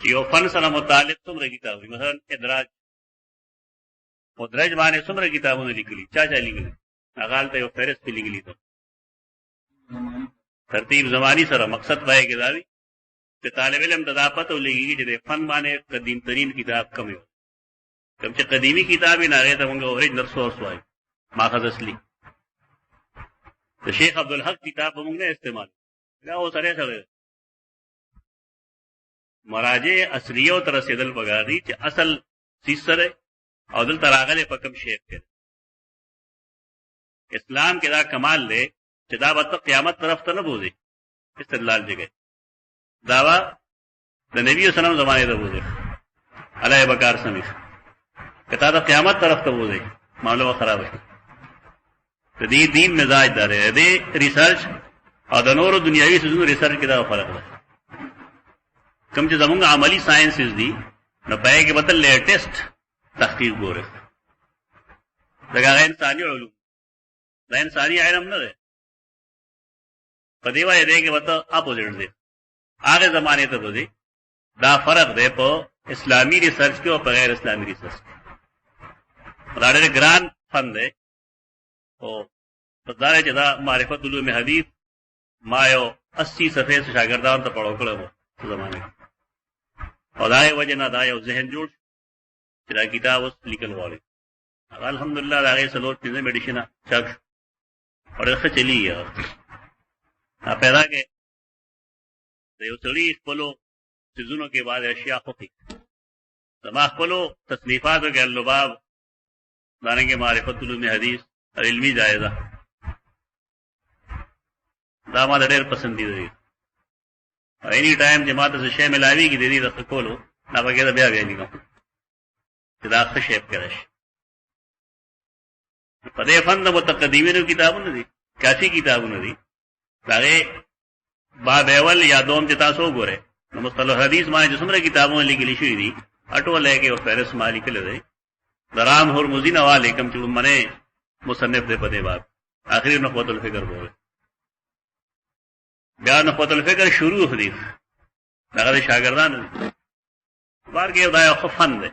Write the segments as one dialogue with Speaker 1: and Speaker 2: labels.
Speaker 1: چې یو فن سره متعلق څومره کتاب دي. مثلا ادراج مدرج باندې څومره کتابونه لیکلي، چا لیکلي؟ هغه هلته یو فهرست پې لیکلي ده ترتیب زمانی سره. مقصد پای کې دا وي چې طالب علم ته دا پته ولګېږي چې د فن باندې قدیم ترین کتاب کوم یو، کوم چې قدیمي کتاب یې هغې ته موږ اوریجنل سورس وایو، ماخذ اصلي. د شیخ عبدالحق کتاب به موږ نه استعمال، دا اوس سره مراجع اصلیو ته رسېدل پکار دي چې اصل څیز سره او دلته راغلی په کوم شیخ کې. اسلام کې دا کمال دی چې دا به ته قیامت طرف ته نه بوځې استدلال جګی، دا به د نبي وسلم زمانې ته بوځې الله بکار سمیخ، که تا د قیامت طرف ته بوځې معامله خراب شي. د دې دین مزاج دا دی، د ریسرچ او د نورو دنیاوي څیزونو ریسرچ کې دا فرق دی. کوم چې زمونږ عملی ساینسز دي نو پای کې به لیټسټ تحقیق ګوره، لکه هغه انساني علوم دا انساني علم نه دی، په دې وایي دی کې به ته اپوزیټ دی، هغه زمانې ته به دی. دا فرق دی په اسلامي ریسرچ کې او په غیر اسلامي ریسرچ کې. دا ډېر ګران فن دی او په دا چې دا معرفت علوم حدیث ما یو 80 صفحې شاګردانو ته پړو کړو زمانه کې، او دا یې وجه نه دا یو ذهن جوړ چې دا کتاب اوس لیکل غواړي. الحمدلله د هغې څلور پنځه میډیشنه چاپ شو او ډېر ښه چلېږي. هغه پیدا کې د یو سړي خپلو څیزونو کې بعضې اشیا خوښي. زما خپلو تصنیفاتو کې اللباب، دارنګې معرفت علوم حدیث او علمي جایزه، دا ما ته ډېر پسندیده دي. اینی ټایم چې ما ته څه شی ملاوېږي د دې د ښه کولو دا پکې ته بیا لیکم چې دا ښه شی پکې راشي. په دې فن د متقدمینو کتابونه دي، کافي کتابونه دي. د هغې باب اول یا دوم چې تاسو وګورئ نو مصطلح حدیث باندې چې څومره کتابونه لیکلي شوي دي اټول یې کې یو فهرست ما لیکلی دی. د رام هرمزي نه والیکم چې لومړنی مصنف دی په دې باب، آخري نخبة الفکر بوله، بیا نخبة الفکر شروع حدیث دغه د شاګردانو بار کې دا یو ښه فن دی.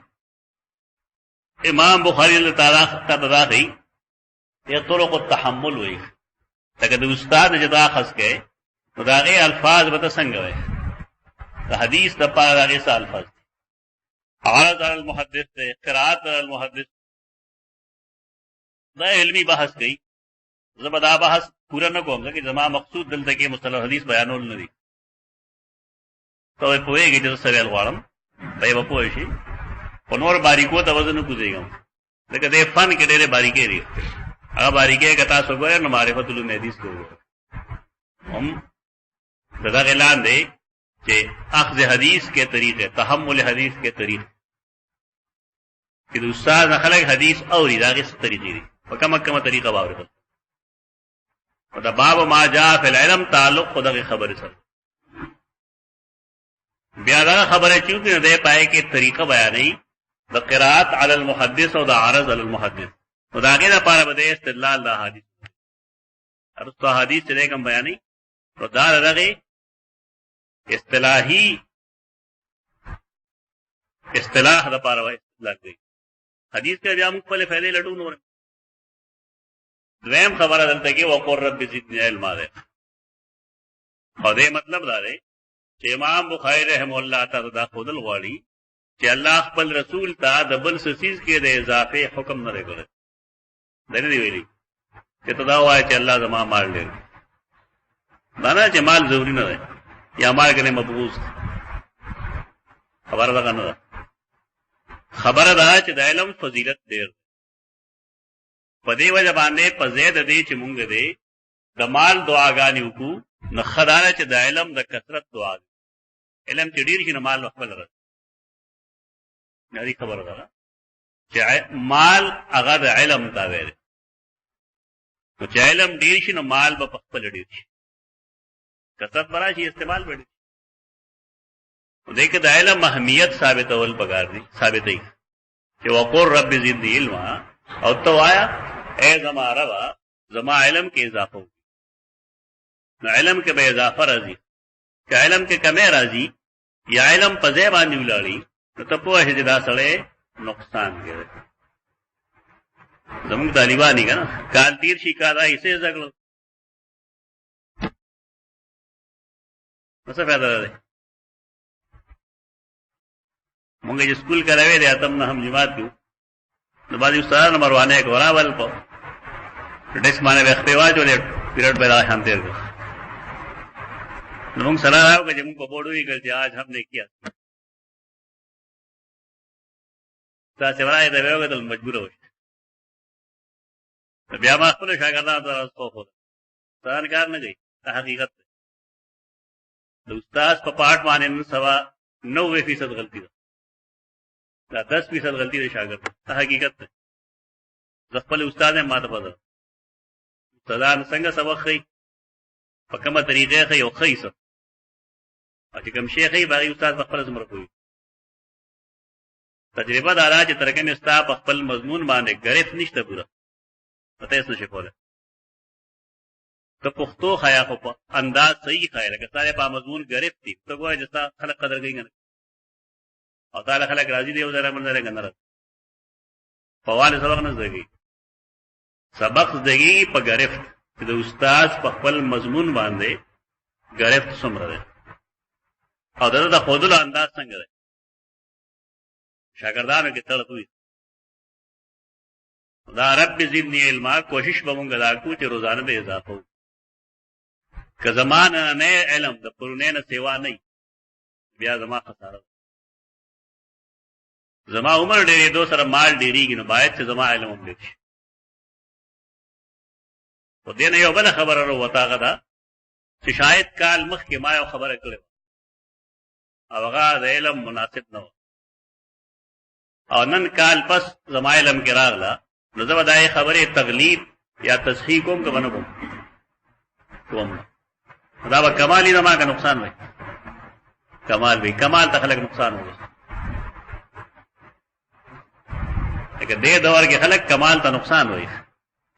Speaker 1: امام بخاري الله تعالی ته دا دی یا طرق التحمل وایي، لکه د استاد چې دا اخذ کوي نو د هغې الفاظ به ته څنګه وایي، د حدیث دپاره د هغې څه الفاظ دي. عرض علی المحدث دی، قرات علی المحدث، دا علمي بحث کوي. زه به دا بحث پوره نه کوم ځکه زما مقصود دلته کې مصطلح حدیث بیانول نه دي. ته پوهېږې چې زه څه ویل غواړم، دی به پوه شي. خو نور باریکو ته به زه نه کوزېږم ځکه دې فن کې ډېرې باریکۍ دي. هغه باریکۍ که تاسو ګورئ نو معرفت علوم حدیث کې وګورئ هم د دغه لاندې چې اخذ حدیث کے طریقے، تحمل حدیث کے طریقے، چې د استاد نه خلک حدیث اوري د هغې څه طریقې دي، په کمه کمه طریقه به اورېدل. او د باب ما جاء فی العلم تعلق خو دغې خبرې سره. بیا دغه خبره چې وکړي نو دی پای کې طریقه بیانوي د قرات علی المحدث او د عرض علی المحدث. نو د هغې دپاره به د استدلال د احادیث ارسطو احادیث چې دی کوم بیانوي نو دا د دغې اصطلاح دپاره به استدلال کوي. حدیث کې بیا موږ خپلې فایدې لټو. نور دویم خبره دلته کې وقل رب زدنی علما دی. او دې مطلب دا دی چې امام بخاري رحمه الله ته دا ښودل غواړي چې الله خپل رسول ته د بل څه څیز کې د اضافې حکم نه دی کړی. دا نه دی ویلي چې ته دا وایې چې الله زما مال ډېر، دا نه چې مال ضروري نه دی یا مال کې مبغوض. خبره دغه نه ده. خبره دا چې د علم فضیلت ډېر په دې وجه باندې په ځای د دې چې مونږ دی د مال دعاګانې وکړو نو ښه دا ده چې د علم د کثرت دعا دی. علم چې ډېر شي نو مال خپل رد دې خبره ده چې مال هغه د علم تابع دی. نو چې علم ډېر شي نو مال به په خپل ډېر شي، کثرت به راشي، استعمال به ډېر شي. نو دې کې د علم اهمیت ثابتول پکار دي، ثابتوي چې وقل رب زدنی علما، او ته وایه اے زما ربه زما علم کې اضافه وکړي. نو علم کې به اضافه راځي، که علم کې کمی راځي یا علم په ځای باندې ولاړی نو ته پوه شې چې دا سړی نقصان کوي. زموږ طالبان یې که نه کال تیر شي کال ایسې زده کړل نو څه فایده ده دی. مونږ چې سکول کراوی دی اتم نهم جماعت کې نو بعضې استادانو مروانه یې راول په ډیسک باندې به خپې واچولې پیریډ به دغه شان تېر کړ. نو مونږ سره راوکړه چې مونږ په بورډ ولیکل چې آج هم نے کیا تاسې ورایې ته ویې وکتل مجبوره وشي. بیا ما خپلو شاګردانو ته راوسپوښ وکړه استادان کار نه کوي دا حقیقت دی. د استاد په پاټ باندې نن سبا 90% غلطي ده دا 10% غلطي ده شاګرد دا حقیقت دی. زه خپل استاد یم ما ته پته ده استادان څنګه سبق ښیي په کومه طریقې ښیي او ښیي څه او چې کوم شی ښیي باغې استاد په خپله څومره پوهېږي. تجربه دا ده چې تر کومې ستا په خپل مضمون باندې ګرفت نشته پوره نو ته هېڅ نشې کولی. که پښتو ښایه خو په انداز صحیح ښایه لکه ستا په مضمون ګرفت دي ته ګوره چې ستا خلک قدر کوي که نه او تا له خلک راضي دی یو ځای رامنځته دی که نه راځي. په والې سبق نه زده کوي سبق زده کېږي په ګرفت چې د استاد په خپل مضمون باندې ګرفت څومره دی او د ده د ښودلو انداز څنګه دی. شاګردانو کې تړ وي دا رب زدنی علما کوشش به مونږ دا کوو چې روزانه به اضافه وو. که زما نه علم د پرونی نه سیوا نه بیا زما خساره ده. زما عمر ډېرېدو سره مال ډېرېږي نو باید چې زما علم هم ډېر شي. خو دې نه یو بله خبره راووته هغه ده چې شاید کال مخکې ما یو خبره کړې وه او هغه د علم مناسب نه وه او نن کال پس زما علم کې راغله نو زه به دا یې خبرې تغلید یا تصحیح کوم که به نه کوم دا به کمال وي زما که نقصان وي کمال وي کمال ته خلک نقصان وي. لکه دې دور کې خلک کمال ته نقصان وي.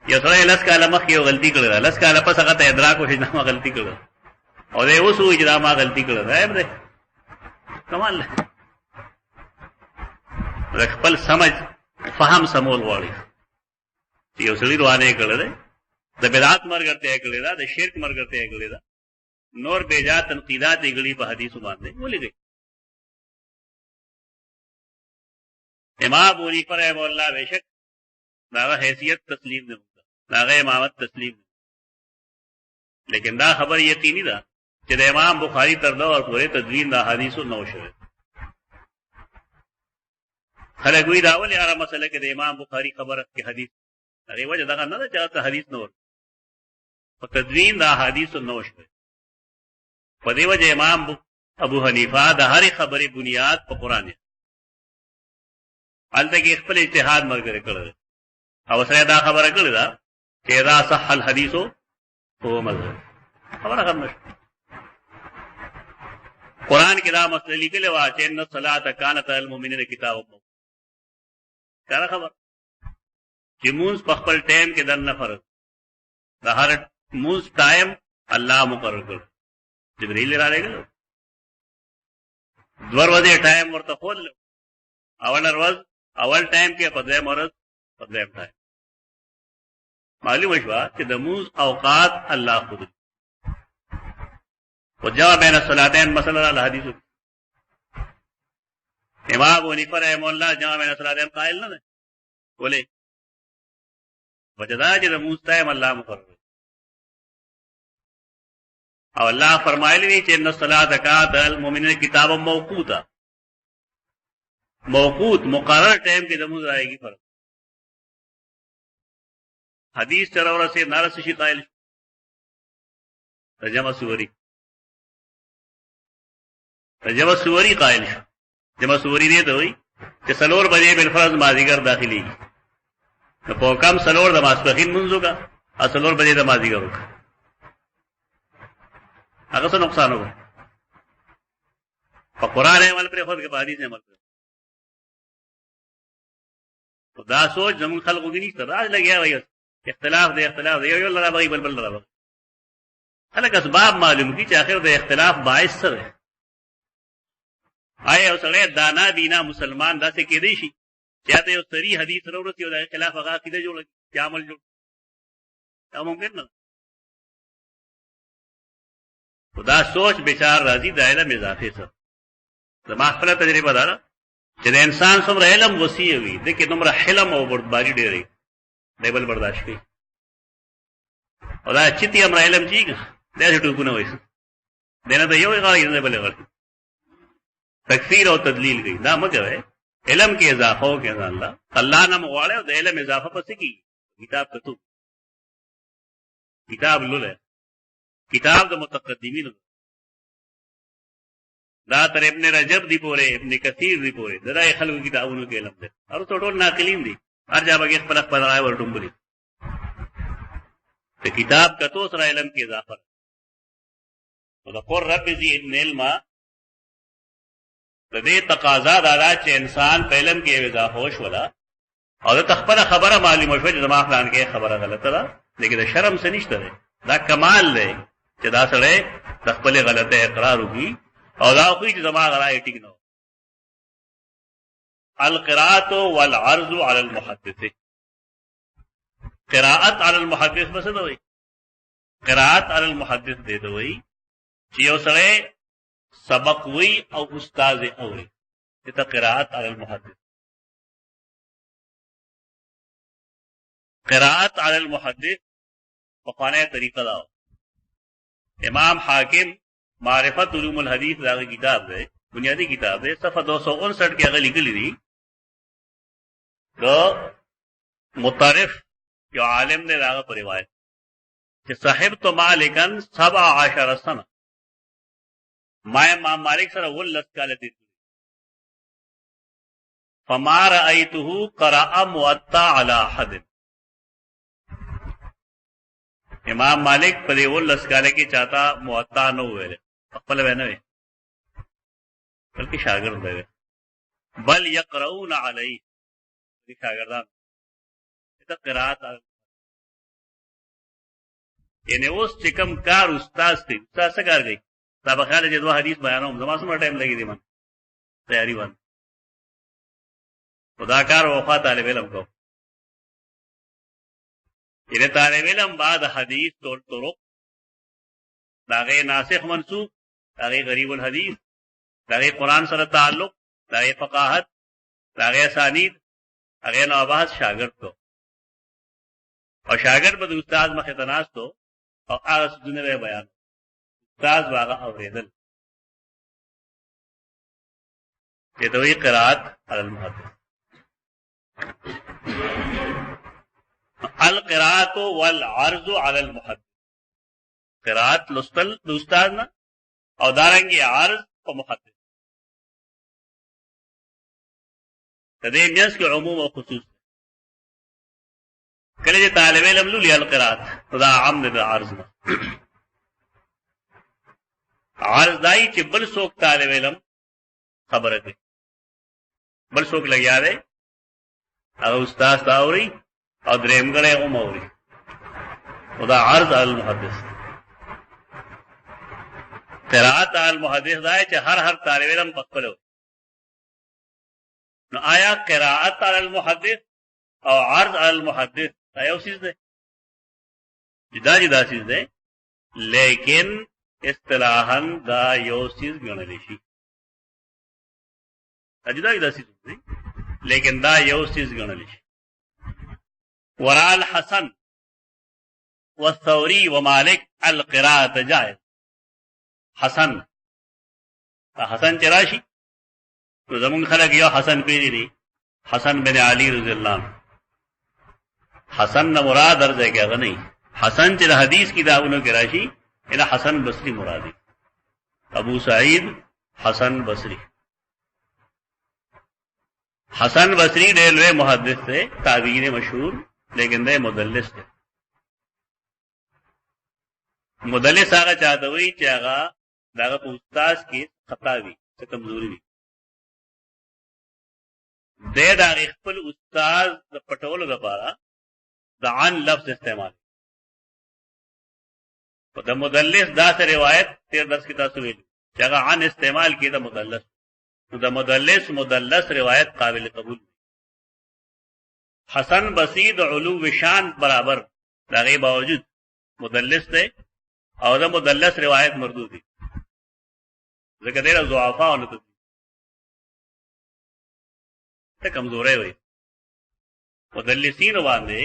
Speaker 1: یو سړی 10 کاله مخکې یو غلطي کړې ده 10 کاله پس هغه ته ادراک وشي چې ما غلطي کړې ده او دی اوس وایي چې دا ما غلطي کړې ده عیب دی کمال دی. د خپل سمج فهم سمول غواړي چې یو سړي روانه یې کړی دی د بدعت ملګرتیا یې کړې ده د شرک ملګرتیا یې کړې ده نور بېجا تنقیدات یې کړي په حدیثو باندې ولې دی. امام ابو حنیفه رحمه الله بېشک د هغه حیثیت تسلیم نه مونږ د هغه امامت تسلیم نه لیکن دا خبر یقیني ده چې د امام بخاري تر دور پورې تدوین د احادیثو نه و شوی. خلک وایي دا ولې هره مسله کې د امام بخاري خبره کې حدیث هغې وجه دغه نه ده چې هغه ته حدیث نه ور په تدوین د احادیثو نه و شوی. په دې وجه امام ابو حنیفه د هرې خبرې بنیاد په قرآن دی هلته کې خپل اجتهاد ملګری کړی دی او سره دا خبره کړې ده چې اذا صح الحدیث فهو مذهب خبره ختمه شوه. قرآن کې دا مسله لیکلې وه چې ان الصلاة کانت علی المؤمنین کتابا موقوتا کاره خبر چې مونځ په خپل ټایم کې دننه فرض د هر مونځ ټایم الله مقرر کړ جبرائیل را لېږلی 2 ورځې ټایم ورته ښودلی اوله ورځ اول ټایم کې په دویم ورځ په دویم ټایم معلومه شوه چې د مونځ اوقات الله ښودلي وجمع بین الصلاتین مسله را حدیثو امام ابو حنیفه رحمه الله جمع بین الصلاتین قائل نه دی ولې وجه دا چې د مونځ ټایم الله مقرر او الله فرمایلی دی چې ان الصلاة کانت علی المؤمنین کتابا موقوتا موقوت مقرر ټایم کې د مونځ راځي فرض حدیث چرور سے نارس شي قائل جمع سوری جمع سوری قائل شو جمع سوری دی ته وایي چې څلور بجې بالفرض مازدیګر داخليږي نو په کم څلور د ماسپښین مونځ وکړه او څلور بجې د مازدیګر وکړه هغه څه نقصان وکړه په قرآن عمل پرېښود که په حدیث عمل پرېښود دا سوچ زمونږ خلقو کې نشته راز لګیا وایي اختلاف دی یو لرا بغي بل لرا بغي خلک اسباب معلوم کی چې اخر د اختلاف باعث څه دی آیا سړی دانا بینا مسلمان داسې کېدی شي چې یا ته یو صریح حدیث راوړي او د خلاف هغه عقیده جوړه کړي عمل جوړ دا ممکن نه خدا سوچ بیچار راځي د علم اضافه سره زما خپله تجربه ده چې د انسان څومره علم وسیع وي دکې دومره حلم او بردباري ډېرې دی بل برداشت کوي او دا چتي امر علم چې داسې ټوپونه وایي دنه د یو غاړې نه بلې غاړې تکفیر او تدلیل کوي دا مه کوئ علم کې اضافه وکړئ الله نه مغواړئ او د علم اضافه پسې کېږي کتاب کتو کتاب لولئ کتاب د متقدمینو دا تر ابن رجب دی پورې ابن کثیر دی پورې درای خلکو کتابونو کې علم دی او ټول ناقلین دي هر جا به خپل خپل راي ورټومبلي ته کتاب کتو سره علم کې اضافه او د قر رب زدنی علما د دې تقاضا دا چې انسان په علم کې اضافه وشولا او د خپل خبره معلومه شوه چې زما فلان کې خبره غلطه ده لیکن د شرم څه نشته دا کمال دی چې دا سره د خپل غلطه اقرار وکړي او دا خو چې زما غلای ټیک نه القراءه والعرض على المحدث قراءت على المحدث بس نه وي قراءت على المحدث دې ته وي چې یو سره سبق وی او استاد اوري ته قراءت على المحدث قراءت على المحدث په قانع طریقه دا امام حاکم معرفت علوم الحدیث دا کتاب ہے بنیادی کتاب ہے صفحہ 259 کې هغه لیکلي دي دو مطرف جو عالم نے راغه پر روایت کہ صاحب تو مالکن 17 سنه ما امام مالک سره ولت کاله دي فما رايته قرأ موطا على احد امام مالک په دې ولس کاله کې چاته موطا نه ویل خپل ونه وي بلکې شاګرد دی بل يقرؤون عليه دي شاګردان ته قرات یعنی اوس چې کوم کار استاد دی استاد څه کار کوي دا به خیال چې دوه حدیث بیانوم زما سره ټایم لګي دی من تیاری ون خدا کار وفا طالب علم کو یعنی طالب علم بعد حدیث طرق داغه ناسخ منسوخ داغه غریب الحدیث داغه قرآن سره تعلق داغه فقاهت داغه اسانید هغه نو آواز شاګرد کو او شاګرد به استاد مخه تناستو او هغه څه بیان استاد واغه اوریدل چې دوی قرات علی المحدث القراءة والعرض على المحدث قراءت لستل استاد نه او دارنګي عرض او محدث تدې میاس کې عموم او خصوص کله چې طالب علم لولي القراءت دا عام د عرض نه عرض دای چې بل څوک طالب علم خبره کوي بل څوک لګیا دی او استاد تاوري او درېمګړې هم اوري دا عرض على المحدث قراءت على المحدث دا چې هر طالب علم خپلو نو آیا قراءت على المحدث او عرض على المحدث دا یو څه دی جدا جدا څه دی لیکن اصطلاحاً دا یو څه ګڼل شي جدا جدا څه دی لیکن دا یو څه ګڼل شي ورا الحسن والثوري ومالك القراءة جائز حسن چراشی تو زمون خلق یو حسن پیری دی حسن بن علی رضی اللہ عنہ حسن نہ مراد درجہ کیا نہیں حسن چر حدیث کی داونوں کے راشی انہا حسن بصری مرادی ابو سعید حسن بصری حسن بصری ریلوے محدث تھے تابعین مشہور لیکن دے مدلس تھے مدلس آغا چاہتا ہوئی چې هغه داغه په استاد کې خطا وي څه کمزوري وي د خپل استاد د پټولو لپاره د عن لفظ استعمال او د مدلس دا سره روایت تیر درس کې تاسو ویل چې هغه عن استعمال کې د مدلس د مدلس روایت قابل قبول. حسن بصری د علو شان برابر دغه باوجود مدلس دی او د مدلس روایت مردود دي، ځکه ډېر ضعفا ونه ته کمزورې وي. مدلسین باندې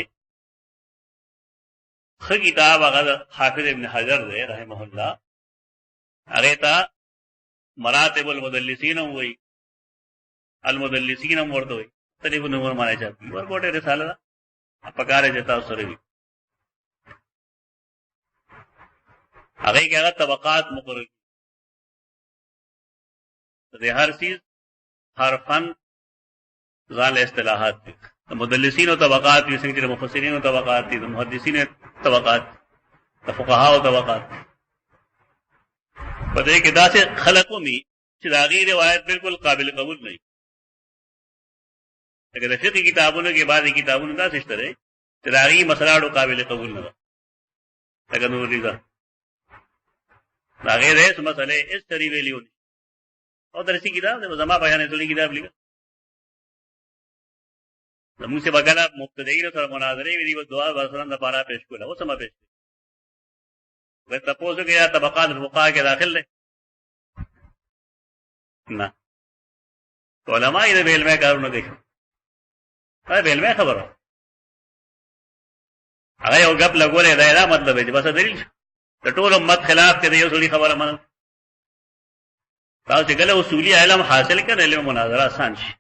Speaker 1: خ کتاب هغه حافظ ابن حجر دی رحمه الله، هغه ته مراتب المدلسین وی، المدلسین ورته وي. تلیف نمبر مانے چاہتی ورکوٹے رسالہ پکارے جتا سره وي. هغه کې هغه طبقات مقرر دي، هر چیز هر فن ځان اصطلاحات دي. مدلسین او طبقات دي، څنګه مفسرین او طبقات دي، محدثین طبقات، فقها او طبقات. په دې کې داسې خلقو می چې دا غیر روایت بالکل قابل قبول نه. اگر د فقہ کتابونو کې بعضی کتابونو داسې شته چې دا غي مسله قابل قبول نه ده. اگر نور دي دا غیر هیڅ مسئله اس طریقې ویلیو او درسي کتاب د زما بیان ټولې کتاب لیکل زموږ سے بغیر مبتدیین سره مناظره وی دی، دعا ورسره د پاره پیش کوله او سما پیش وي. تاسو کې یا طبقات الفقهاء کې داخل دي نه، علماء دې علم کارونه کوي. هغه علم خبره هغه یو غب لګولې دا مطلب دی بس دلیل د ټول امت خلاف کې یو څړي خبره منل. تاسو ګله اصولي علم حاصل کړئ، علم مناظره آسان شي.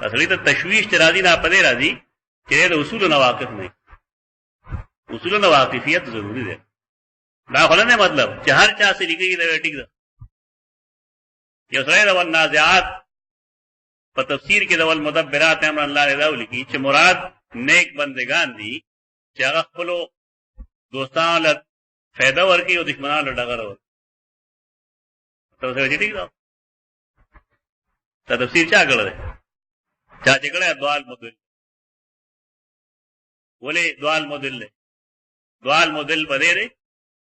Speaker 1: اصلي ته تشویش ترازی نه پدې راځي چې د اصول نه واقف نه. اصول نه واقفیت ضروری ده. دا خلنه مطلب چې هر چا سره لګي دا ټیک ده. یو سره د والنازعات په تفسیر کې د والمدبرات امر الله رضا ولګي چې مراد نیک بندگان دي چې هغه خپل دوستان له فائدہ ورکی او دشمنان له ډغره ور. تاسو یې ټیک ده. تفسیر چا کړل؟ چا چې کړه دوال مدل. ولې دوال مدل؟ دوال مدل بده دی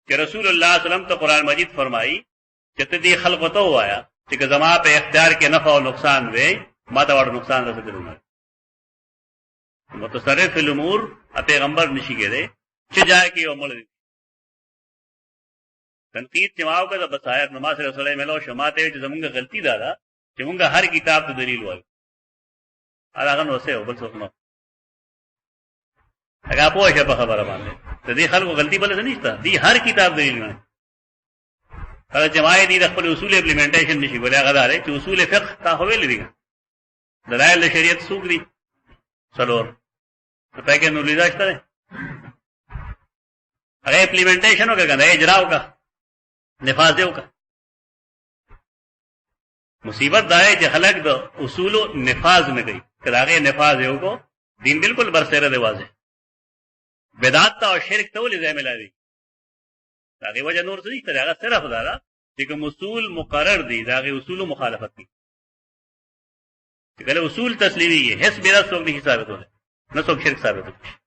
Speaker 1: چې رسول الله صلی الله علیه وسلم ته قران مجید فرمایي چې ته دې خلق ته وایا چې زما په اختیار کې نفع او نقصان وي، ما ته ور نقصان رسېدل. متصرف الامور پیغمبر نشي کېده چې جای کې عمل تنقید جواب کا بصائر نماز رسول الله ملو شماته چې زمونږه غلطی ده چې مونږه هر کتاب ته دلیل وایو. هغه نو څه وبل څه نو هغه په ښه په خبره باندې ته دې خلکو غلطی بل نه نشته، دې هر کتاب دلیل نه. هغه جماعت دې خپل اصول امپلیمنټیشن نشي ولې هغه دار چې اصول فقه تا هویل دي، دلایل شریعت سوق دي څلور ته پکې نو لیدا شته هغه امپلیمنټیشن وکړه، اجرا وکړه، نفاذ وکړه. مصیبت دا ہے چې خلق د اصول او نفاذ نه کوي. کله نفاذ یو کو دین بالکل برسره دی واضح. بدعت او شرک ته ولې ځای ملایي؟ داغه وجه نور څه دي؟ هغه صرف دا چې کوم اصول مقرر دي داغه اصول مخالفت دي. کله اصول تسلیمي هیڅ بیره څوک نه ثابت ونه، نه څوک شرک ثابت ونه.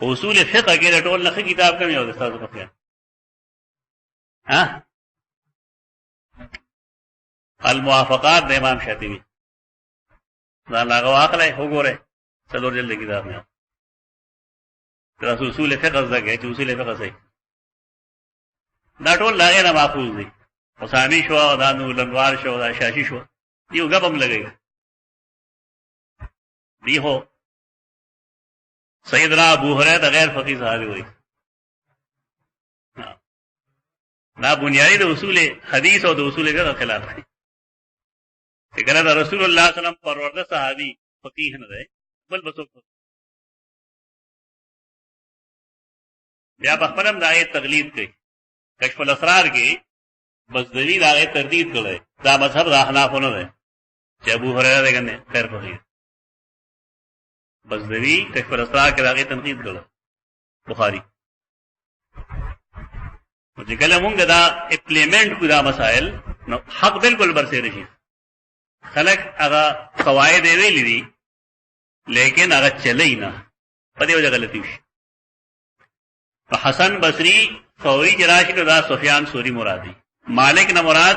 Speaker 1: اصول فقه کې ټول نه کتاب کوم یو استاد په خیال ها الموافقات د امام شاطبی دا لاغه واخله وګوره څلور جلد کتاب نه تر اصول فقه زګه چې اصول فقه صحیح دا ټول لاغه نه ماخوذ دي. حسامی شو دا نو لنوار شو دا شاشی شو یو غبم لګي دی هو سیدنا ابو هريره غیر فقيه صحابي وي. دا بنیادی د اصول حدیث او د اصول فقه خلاف دي. څنګه دا رسول الله صلی الله علیه وسلم پرورده صحابي فقيه نه دی بل بسو بیا په خپلم دا یې تقلید کوي. کشف الاسرار کې بزدوی دا یې تردید کړي. دا مذهب د احنافونو دی چې ابو هريره دغه خیر فقيه بزدوی کشف الاسرار کې دا یې تنقید کړي. بخاری چې کله مونږ دا امپلیمنٹ کو دا مسائل نو حق بالکل برسره شي. خلق هغه قواعد ویلې دي لیکن هغه چلی نه، په دې وجه غلطي شي. حسن بصری فوری جراشی دا سفیان سوری مرادی، مالک نہ مراد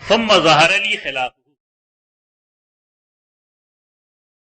Speaker 1: ثم ظهر لي خلافه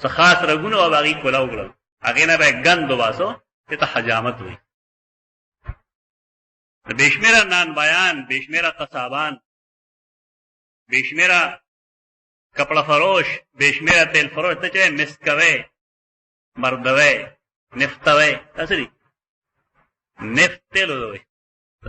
Speaker 1: څه خاص رګونه او باغی کولا وکړل هغه نه به ګند واسو ته حجامت وي بشمیره نان بیان بشمیره قصابان بشمیره کپڑا فروش بشمیره تیل فروش ته چې مسکوي مردوي نفتوي اصلي نفت تیل وي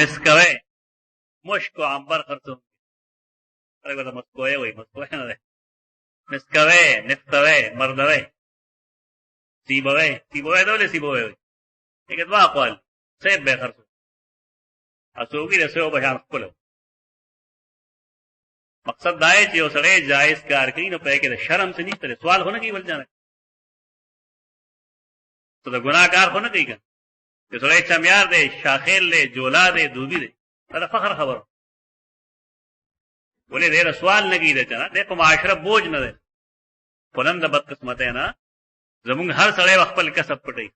Speaker 1: مسکوي مشک او عنبر خرڅو هغه د مسکوي وي مسکوي نه ده مسکوي نفتوي مردوي سیبوي دولې سیبوي وي یک دوا اقوال سید به خرڅو اسوګي رسو بشان خپل مقصد دا ہے چې یو سړی جائز کار کوي نو پې کې د شرم څخه نشته سوال هونه کوي ول جانه ته د ګناه کار هونه کوي چې سړی چمیار دی شاخیل دی جولا دی دوبی دی دا فخر خبره ولې دې سوال نه کیږي چې نه په معاشره بوج نه دی پلن د بد قسمت نه زمونږ هر سړی خپل کسب پټي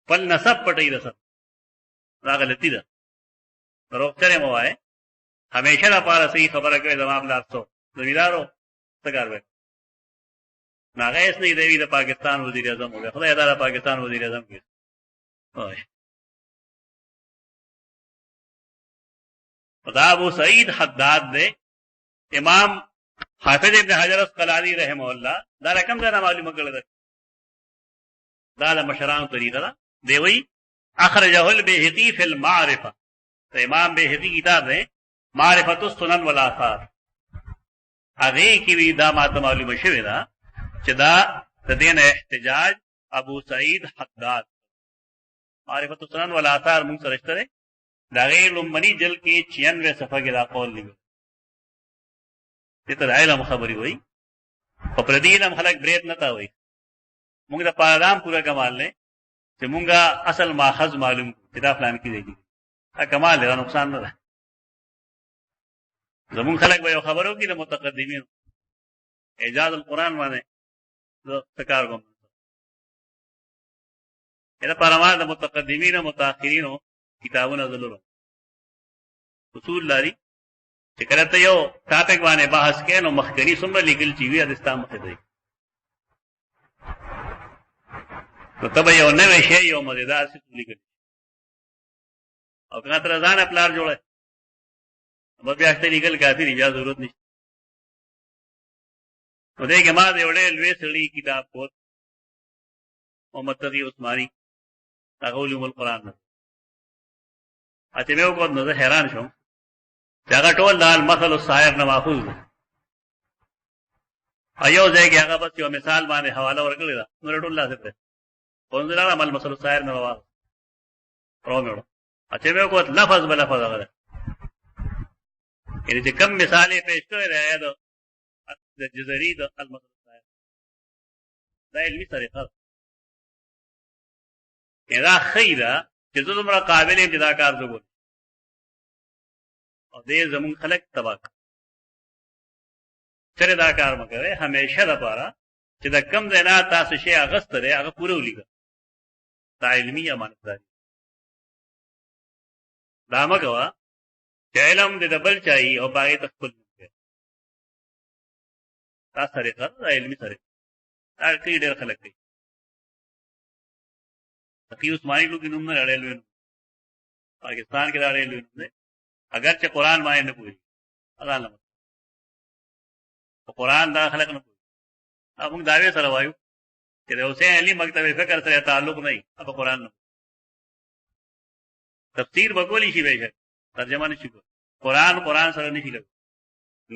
Speaker 1: خپل نسب پټي رسب دا غلطی ده روغتره مو وای همیشه لپاره صحیح خبره کوي زمام لارڅو زمیدارو څنګه وای ناغه اس نه دی د پاکستان وزیر اعظم هو خدای دا پاکستان وزیر اعظم کې وای خدا ابو سعید حداد دے امام حافظ ابن حجر اسقلانی رحمه الله دا رقم دا معلومه کړل دا د مشرانو طریقه ده دی وی اخرجه البيهقي في المعرفه ته امام بيهقي کتاب ہے معرفت السنن والآثار هغه کې وی دا ماته معلومه شوی دا چې دا د دین احتجاج ابو سعید حداد معرفت السنن والآثار موږ سره شته دا غیر لمنی جل کې 96 صفحه کې دا قول دی ته علم خبري وای په پردینم خلک بریت نه تا وای موږ دا پارام پورا کمال نه چې مونږه اصل ماخذ معلوم کتاب پلان کې دی دا کمال دی نقصان نه ده زمون خلک به خبرو کې د متقدمین اعجاز القرآن باندې ذکر کوم دا پرما د متقدمین او متأخرین کتابونه زلورو اصول لري چې کله ته یو ټاپک باندې بحث کین او مخکنی څومره لیکل چی وي د اسلام مخه دی نو تبه یو نوې شی یو مزیدار څه لیکل او کنه تر ځان خپل جوړه نو بیا ست لیکل کافی اجازه ضرورت نشته نو دې کې ما دې وړې لوي سړي کتاب کو محمد تقی عثماني علوم القرآن نه اته مې وګورم نو زه حیران شوم دا ټول دال مثل الصائغ نه ماخوذ ده ایو ځای کې هغه بس یو مثال باندې حواله ورکړی دا نور ټول لازم ده پونځل عمل مثل الصائغ نه واه پرومړو اته مې وګورم لفظ بل لفظ هغه یعنی چې کم مثالې پېښ کړی دی د جزري د المثل الصائغ دا علمي طریقه دا خیره چې زموږ قابل یم چې دا کار وکړو او دې زمون خلق تباک چره دا کار مګره همیشه لپاره چې دا کم زینا تاسو شی اغست لري هغه پوره ولیکه دا علمي امانتداري دا مګوا چې علم دې دبل چای او باغې تخپل تاسو طریقه دا علمي طریقه دا کې ډېر خلک کوي تقی عثماني لوګي نوم نه لړل پاکستان کې لړل نه اگر چې قرآن باندې نه پوهیږي الله په قرآن دا خلک نه پوهیږي موږ داوی سره وایو چې د حسین علي مکتب فکر سره تعلق نه وي په قرآن نه تفسیر وګولې شي به ترجمه نشي کوي قرآن سره نشي لګي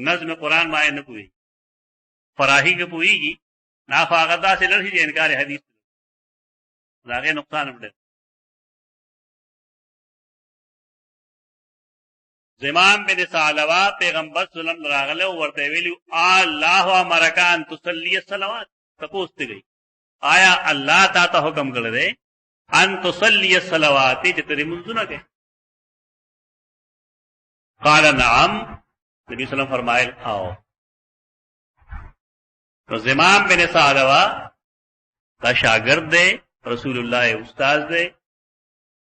Speaker 1: نظم قرآن باندې نه پوهیږي فراهي کې پوهیږي نافاغدا سے لړشي انکار حدیث داغه نقصان وړي زمام بن ثعلبہ پیغمبر صلی اللہ علیہ وسلم راغله ورته ویلو الله امرکان تصلی الصلوات تپوست گئی آیا الله تا ته حکم کړی دی ان تصلی الصلوات چې ترې منځونه کې قال نعم نبی صلی الله علیه وسلم فرمایل او تو زمام بن ثعلبہ دا شاگرد دی رسول الله استاد دی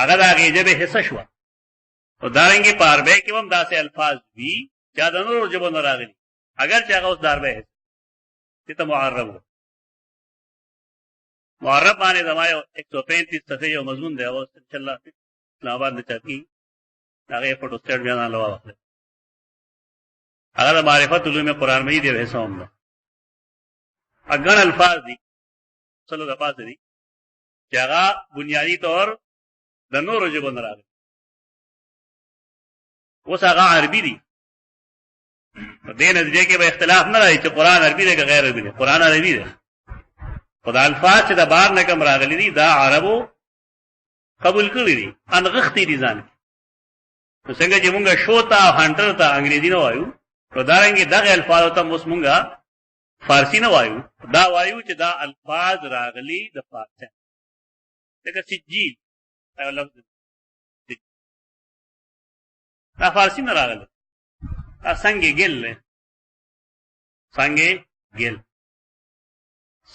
Speaker 1: هغه د هغې ژبې حصه شوه. او دارنګې په عربی کې هم داسې الفاظ وي چې د نورو ژبو نه راغلي، اگر چې هغه اوس د عربی حصه چې ته معرب و. معرب باندې زما یو 135 صفحې یو مضمون دی، اوس انشاءالله اسلام آباد نه چاپ کېږي، هغه فوټو سټیټ بیا نه لوا واخلئ. هغه د معرفت علوم قرآن مجید یو حصه هم ده. ګڼ الفاظ دي سلو د پاسه دي چې هغه بنیادي طور د نورو ژبو نه راغلي، اوس هغه عربي دي. په دې نتیجه کې به اختلاف نه راځي چې قرآن عربي دی که غیر عربي دی. قرآن عربي دی، خو دا الفاظ چې د بار نه کم راغلي دي دا عربو قبول کړي دي، انغښتي دي ځان کې. نو څنګه چې مونږ شو ته او هانټر ته انګریزي نه وایو، نو دارنګې دغه الفاظو ته اوس مونږ فارسی نه وایو، دا وایو چې دا الفاظ راغلي د فارسی. لکه سجیل لفظ دا فارسی نه راغلی، دا سنگ ګل دی، سنگ ګل،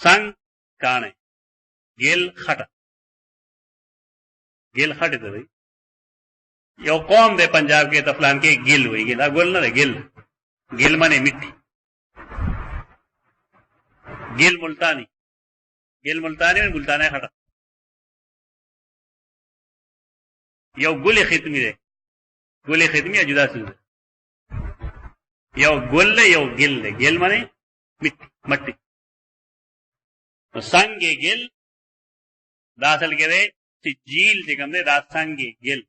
Speaker 1: سنگ کاڼی، ګل خټه، ګل خټه ته وایي. یو قوم دی پنجاب کې تفلان کې ګل وایي، ګل ګل نه دی، ګل ګل معنی مټي. ګل ملتانی، ګل ملتانی او ملتانی خټه. یو ګل ختمی دی، ګل ختمی جدا څه دی، یو ګل دی یو ګل دی، ګل معنی مټي. نو څنګ ګل دا اصل کې دی سجیل چې کوم دی دا څنګ ګل.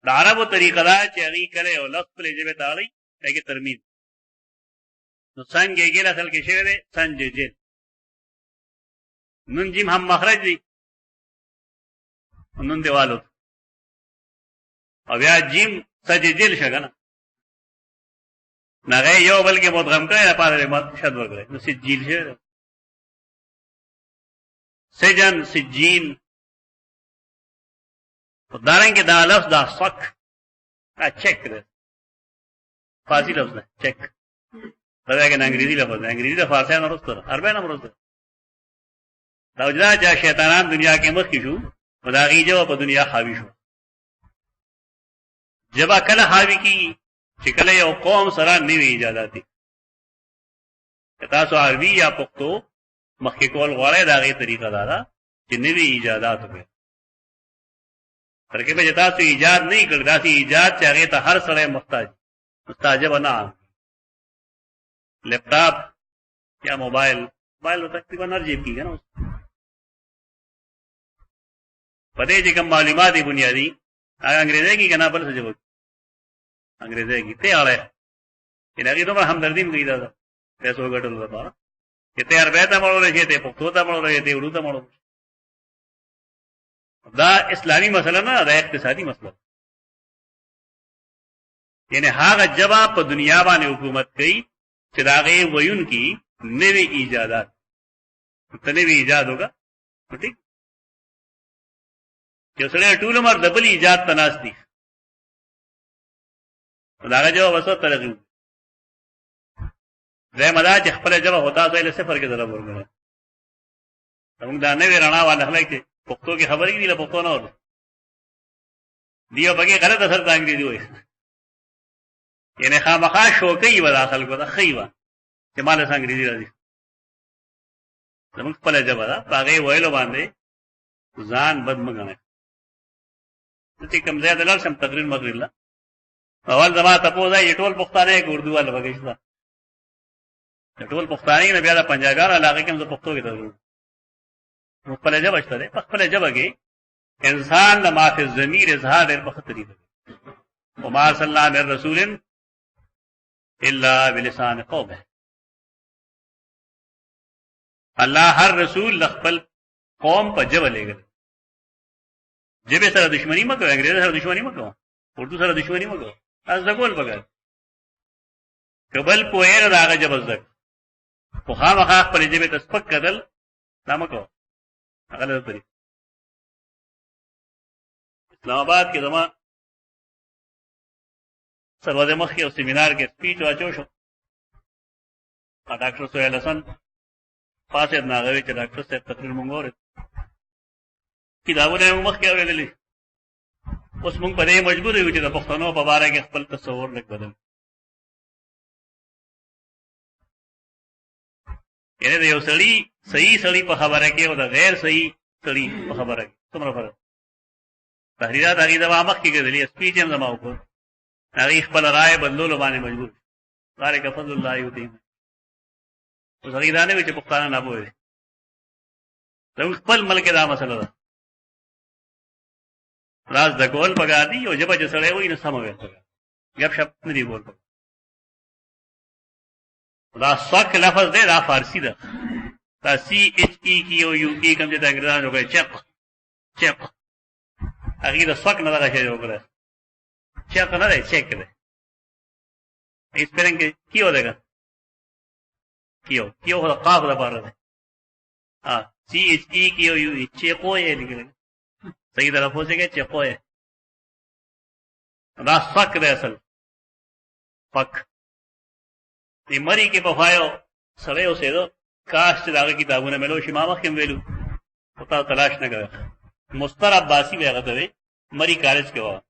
Speaker 1: د عربو طریقه دا چې هغې کله یو لفظ خپلې ژبې ته اړوي هغې ترمیم. نو سنگ ګل اصل کې شوی دی سنججل. نون جیم هم مخرج دی، نون دیوالو او بیا جیم سججل شو که نه، نو هغه یو بل کې مدغم کړی لپاره یې شد ورکړی، نو سجیل شوی دی. سجن سجین. دارنګې دا لفظ دا سک دا چک دی، فارسی لفظ دی چک. دا لیکن انګریزي لفظ دی، انګریزي د فارسی نه وروسته ده، عربی نه وروسته ده. دا وجدا چې شیطانان دنیا کې مخکې شو نو د هغې ژبه په دنیا حاوي شو. ژبه کله حاوي کېږي چې کله یو قوم سره نوي ایجادات دي. که تاسو عربي یا پښتو مخکې کول غواړئ د هغې طریقه دا ده چې نوي ایجادات وکړئ. ترکیب چې تاسو ایجاد نه یې کړ، داسې ایجاد چې هغې ته هر سړی محتاج ژبه نه عام. لیپټاپ یا موبایل تقریبا هر جیب کېږي نه. په دې چې کوم معلومات دي بنیادي هغه انګریزی کې که نه بل څه ژبه انګریزی کې ته اړی چې هغې دومره همدردي هم کوي دا ده پیسو ګټلو لپاره چې ته عربی ته مړولی شې، ته پښتو ته مړولی شې، ته اردو ته مړولی شې. دا اسلامي مسله نه، دا اقتصادي مسله. یعنی هغه ژبه په دنیا باندې حکومت کوي چې د هغې ویونکي نوي ایجادات. ته نوي ایجاد وکړه نو ټیک. یو سړی ټول عمر د بل ایجاد ته ناست دي، نو د هغه ژبه به څه ترقي وکړي. دویمه دا چې خپله ژبه خو تاسو یې له صفر کې ضرب ورکړی. زموږ دا نوې رڼا والا خلک چې پښتو کې خبرې دي له پښتو نه ورو دي او پکې غلط اثر ته انګریزي وایي. یعنې خامخا شوقۍ به دا خلکو ته ښه وه چې ما له څه انګریزي راځي. زموږ خپله ژبه ده، په هغې ویلو باندې ځان بد مه ګڼئ. زه چې کوم ځای ته لاړ شم تقریر مقریر له اول زما تپوس دی چې ټول پښتانه یې که اردو والا پکې شته، د ټول پښتانه نه بیا د پنجابیانو علاقې کې هم زه پښتو کې تقریر نو خپله ژبه شته دی. په خپله ژبه کې انسان د ما فی الضمیر اظهار ډېر په ښه طریقه کوي. وما ارسلنا من رسول الا بلسان قومه. الله هر رسول د خپل قوم په ژبه لېږلی. ژبې سره دشمني مه کوئ، انګریزي سره دشمني مه کوه، اردو سره دشمني مه کوه. دا زده کول پکار. که بل پوهې نو د هغه ژبه زده کړه، خو خامخا خپلې ژبې ته سپک کتل دا مه کوه، هغه لږ طریقه. اسلام آباد کې زما سروازه مخکې یو سیمینار کې سپیچ واچو شو، ډاکټر سهیل حسن پاسېد نو هغه وایي چې ډاکټر صاحب تقریر مونږ اورېد. کتابونه موږ مخکې اورېدلي. اوس موږ په دې مجبور یو چې د پښتنو په باره کې خپل تصور لږ بدل. یعنې د یو سړي صحیح سړي په خبره کې او د غیر صحیح سړي په خبره کې څومره فرق. تحریرات هغې زما مخکې کېدلي، سپیچ هم زما وکړ، هغې خپله رایه بدلولو باندې مجبور. ذلک فضل الله یؤتیه. اوس هغې دا نه وي چې پښتانه ناپوه دي. زموږ خپل ملک دا مسله ده. راز د کول پکار دي، او ژبه چې سړی وایي نو سمه ویل پکار، ګپ شپ نه دي بول پکار. دا سک لفظ دی، دا فارسی ده. دا سی ایچ ای کی او یو ای کوم چې د انګریزانو کوي چپ چپ، هغې د سک نه دغه شی وکړه. چپ نه دی، چک دی. اسپیلنګ کې کیو دی که کیو کیو خو د قاف دپاره دی. سی ایچ ای کی او یو ای چیقو یې لیکلی صحیح تلفظ کې چیقو یې. دا سک دی اصل پک. دې مري کې پخوایو سړی اوسېدو، کاش چې د هغه کتابونه ملو شي. ما مخکې هم ویلو، خو تا تلاش نه کوې. مستر عباسي به هغه ته وی، مری کالج کې وه.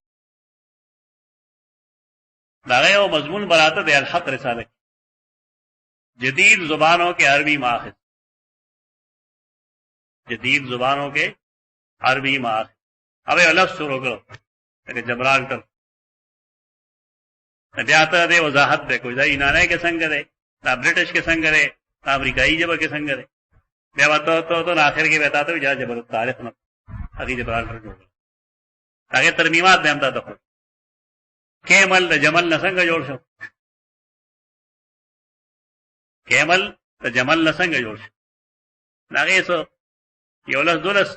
Speaker 1: د هغه یو مضمون براته دی الحق رساله کې، جدید زبانوں کے عربی ماخذ. جدید زبانوں کے عربی ماخذ. اب یو لفظ شروع کړو لکه جبرالټر، بیا ته دې وضاحت دی کوئی دا یونانی کې څنګه دی، دا برټش کې څنګه دی، دا امریکایي ژبه کې څنګه دی. بیا به ته آخر کې بتا ته وي جا جبر التاریخ نه هغې جبرالټر جوړ کړو. هغې ترمیمات به هم تا ته خو کیمل د جمل نه څنګه جوړ شو، کیمل د جمل نه څنګه جوړ شو. هغې څه یو لس دولس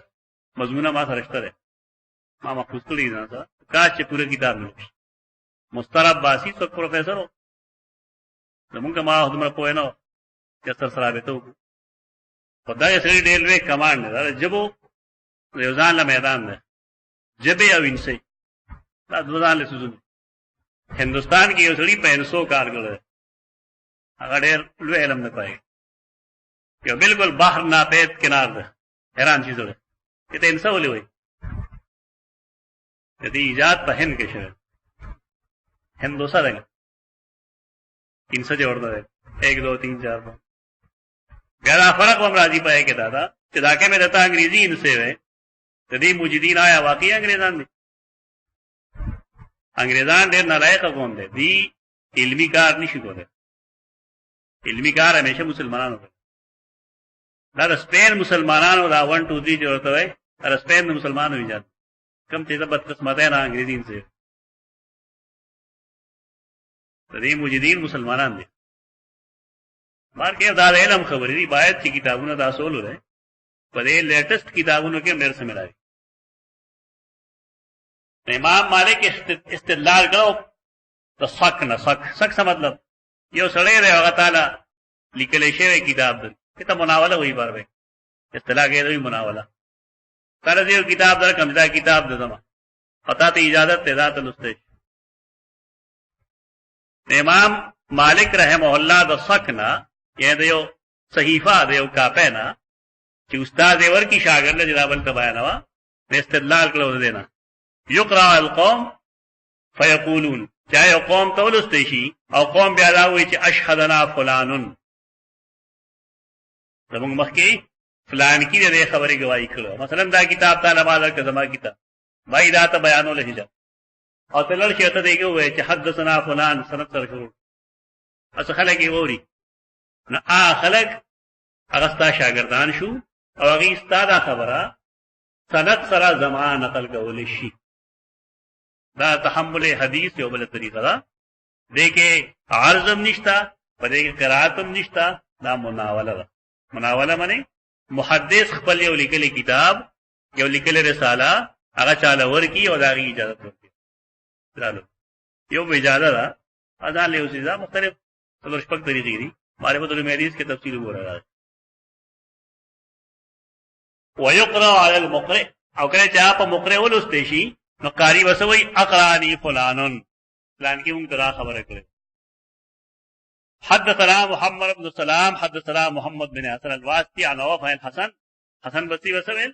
Speaker 1: مضمونه ما سره شته دی، ما محفوظ کړي دي ځان سره. کاش چې پوره کتاب مې وشي. مستر عباسي څوک پروفیسر و، زمونږ ما دومره پوه نه و چې سره رابطه وکړو. خو دغې سړي ډېر لوی کمانډ دی. دا د ژبو د یو ځان له میدان دی، ژبې او انسۍ دا دوه ځان له څیزونه. هندوستان کې یو سړي په انسو کار کړی، هغه ډېر لوی علم نه پایي. یو بالکل بحر ناپید کنار ده، حیران شي سړی چې ته انسه ولې وایي. د دې ایجاد په هند کې شوی. ہندوسا دیں گے 300 جوڑتا ہے 1 2 3 4 5. گہرا فرق ہم راضی پائے کہ دادا چداکے میں رہتا انگریزی ان سے ہے تدی مجدین آیا واقعی انگریزان دی. انگریزان ډېر نالایق قوم دی. دی علمی کار نشي کولی. علمی کار همیشه مسلمانانو کوي. دا د سپین مسلمانانو دا 1 2 3 جوړته وای، دا سپین د مسلمانانو ایجاد کم چې بدقسمت نه انګریزین سے. دې مجدین مسلمانان دي. مار کې دا علم خبرې دي، باید چې کتابونه دا اصول ولري په دې لیټسټ کتابونو کې مېر سره ملایي. امام مالک استدلال کړو د سک نه. سک څه مطلب؟ یو سړی دی هغه تعالی لیکلی شوی کتاب دی، ته مناوله وایي بار اصطلاح کې دوی مناوله. تعالی دې کتاب درکړم، دا کتاب د زما پتا ته اجازه ته دا ته لسته. امام مالک رحمه الله د سکنا یعنی د یو صحیفه د یو کاپه نه چې استاد یې ورکی شاګرد له جواب ته بیانوا، استدلال کړو دینا یقرأ القوم فیقولون، چا یو قوم ته ولستی شي او قوم بیا دا وایي چې اشهدنا فلانن، زموږ مخکې فلان کی دې خبرې گواہی کړو. مثلا دا کتاب تعالی مالک زما کتاب بای دا ته بیانول هیڅ او تلل شي ته دیګه وای چې حدثنا فلان سند سره شروع اس خلک یې ووري نه خلک هغه ستا شاګردان شو او هغه استاد خبره سند سره زمان نقل کول شي. دا تحمل حدیث یو بل طریقه ده. دې کې عرضم نشتا، په دې کې قراتم نشتا. دا مناوله ده. مناوله معنی محدث خپل یو لیکلي کتاب یو لیکلي رساله هغه چاله ورکی او دا غي اجازه ورکړي. یو اجازه ده اذان له اوسې دا مختلف څلور شپږ طریقې دي. معرفت الحدیث کې تفصیل وګورئ. ويقرأ على المقرئ، او کله چې په مقرئ ولسته شي نو قاری وسوي اقرانی فلانن، فلان کی موږ دا خبره کړې. حدثنا محمد بن سلام حدثنا محمد بن حسن الواسطي عن وفاء الحسن، حسن بصري وسوي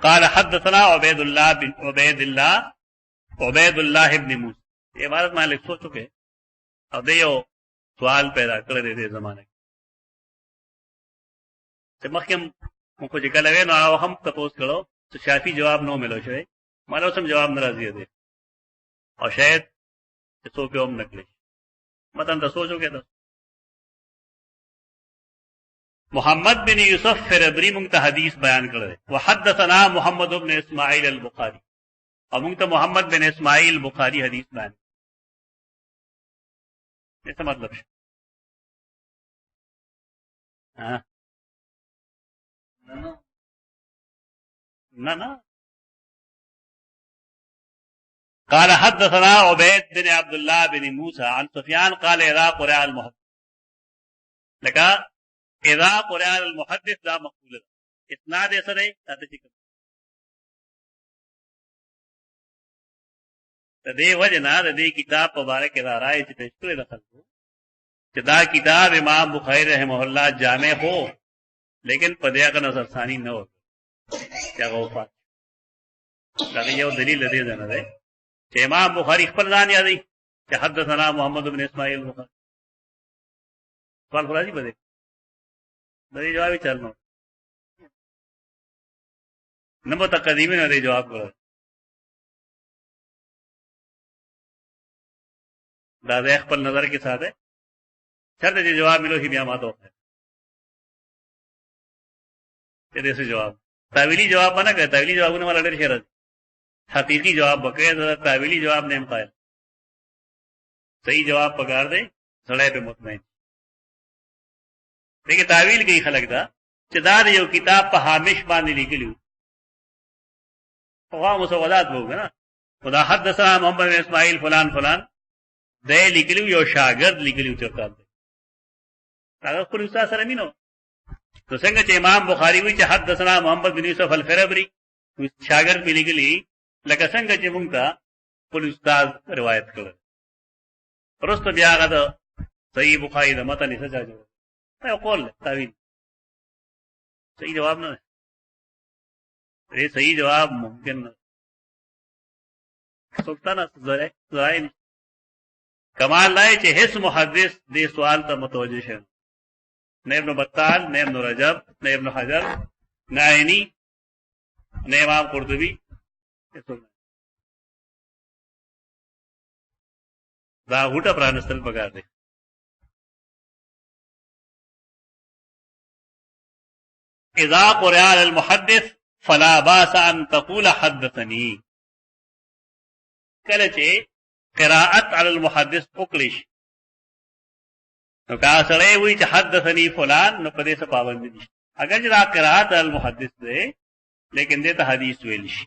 Speaker 1: قال حدثنا عبید اللہ ابن موسی یہ عبارت میں لکھ سو چکے اب دیو سوال پیدا کر دے زمانے سے مخیم کو جکل ہے نو ہم تپوس کرو تو شافی جواب نو ملو شوی مالو سم جواب ناراضی دے اور شاید سو پہ ہم نکلے متن تو سوچو کے محمد بن یوسف فربری منگتا حدیث بیان کر دے وحدثنا محمد بن اسماعیل البخاری اور منگتا محمد بن اسماعیل بخاری حدیث بیان ایسا مطلب نا قال حدثنا عبید بن عبد الله بن موسى عن سفيان قال اذا قرأ المحدث لکا اذا قرآن المحدث دا مقبول اسناد ایسا رہے تاتے چکر دے وجنا دے کتاب مبارک اذا رائے چی پیشکر دخل ہو دا کتاب امام بخاری رحمہ اللہ جامع ہو لیکن پدیا کا نظر ثانی نہ ہو کیا غوفات لیکن یہ دلیل دے دینا دے کہ امام بخاری خبر دان یادی کہ حدثنا محمد بن اسماعیل بخاری سوال خلاصی بدے دے جواب چلنا نمبر تقدیمی نہ دے جواب کرو دادا پر نظر کے ساتھ ہے شرط جی جواب ملو ہی بیاں ماتو ہے یہ سے جواب تعویلی جواب بنا کہ تعویلی جواب نے والا ڈر شرط حقیقی جواب بکے تعویلی جواب نے قائل صحیح جواب پکار دے سڑے پہ مطمئن لیکن تعویل کئی خلق دا چدار یو کتاب پا حامش باندې لکلیو وہاں مسودات ہوگا نا خدا حدثنا محمد بن اسماعیل فلان فلان دے لکلیو یو شاگرد لکلیو چرتا دے اگر خود استاد سره مينو تو څنګه چې امام بخاری وی چې حدثنا محمد بن یوسف الفربری شاگرد په لکلی لکه څنګه چې موږ ته خپل استاد روایت کړل پرست بیا غدا صحیح بخاری د متن څه جوړ قول تعویل صحیح جواب نہ یہ صحیح جواب ممکن نہ سوچتا نا ذرائع کمال لائے چے حس محدث دے سوال تا متوجہ ہے نہ ابن بطال نہ ابن رجب نہ ابن حجر نہ عینی نہ امام قرطبی دا غوٹا پرانستل پکار دے اذا قرآن المحدث فلا باس ان تقول حدثني کله چې قراءت علی المحدث وکړي نو کا سره وی چې حدثني فلان نو په دې څه پابند دي اگر چې قراءت علی المحدث ده لیکن دې ته حدیث ویل شي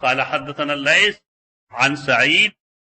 Speaker 1: قال حدثنا الليث عن سعيد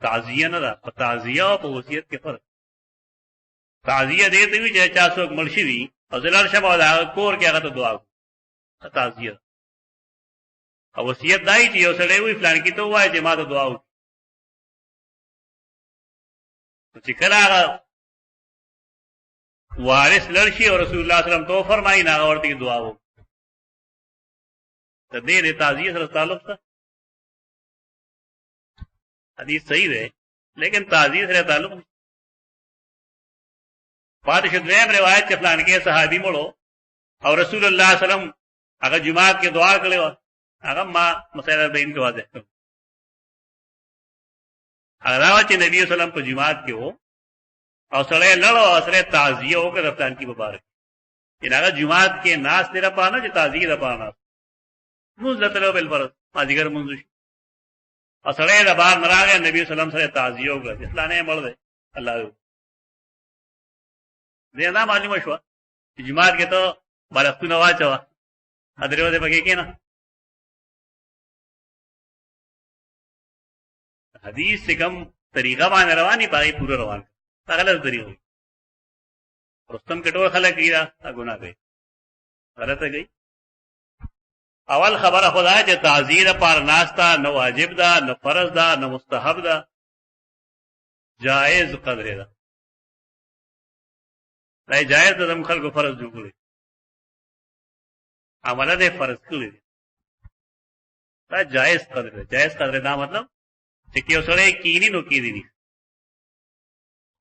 Speaker 1: تعزیه نه ده، په تعزیه او په وصیت کې فرق. تعزیه دې ته وي چې چا څوک مړ شوي او زه لاړ شم او د هغه کور کې هغه ته دعا وکړم، تعزیه. او وصیت دا چې یو سړی وي فلان کې ته ووایه چې ما ته دعا وکړي. چې کله هغه وارث لړ شي او رسول الله صلی الله علیه وسلم ته فرمایي نه هغه ورته دعا وکړي. د دې د تعزیه سره تعلق څه؟ حدیث صحیح ده لیکن تعزیه سره تعلق نه. پاتې شو دویم روایت چې فلان کې صحابي مړو او رسول الله صلی الله علیه وسلم هغه جمعات کې دعا کړې و، هغه ما مسله بین کې واضح کړ. هغه چې نبی صلی الله علیه وسلم په جمعات کې وو او سړی لړو او سره تعزیه وکړه فلان کې مبارک. ان هغه جمعات کې ناس تیرا پانا چې تعزیه ده پانا موږ لته بل فرض ماجیګر منځ شي او سړی د بار نراغه نبی صلی الله علیه وسلم سره تعزیه وکړه اسلامه مړ دی الله دې دا معلومه شو چې جمعات کې ته بالښتونه واچوا ادریو دې پکې کې نه. حدیث سے کم طریقہ باندې رواني پای پورا روان دا غلط طریقه رستم کټور خلک کیدا ګناه کوي غلطه گئی. اول خبره خدای چې تعزیه پر ناستا نو واجب ده نو فرض ده نو مستحب ده جائز قدر ده. دا جائز ده د خلکو فرض جوړي عمله ده فرض کړی دا جائز قدر ده. جائز قدر دا مطلب چې یو سړی کینی نو کینی دي.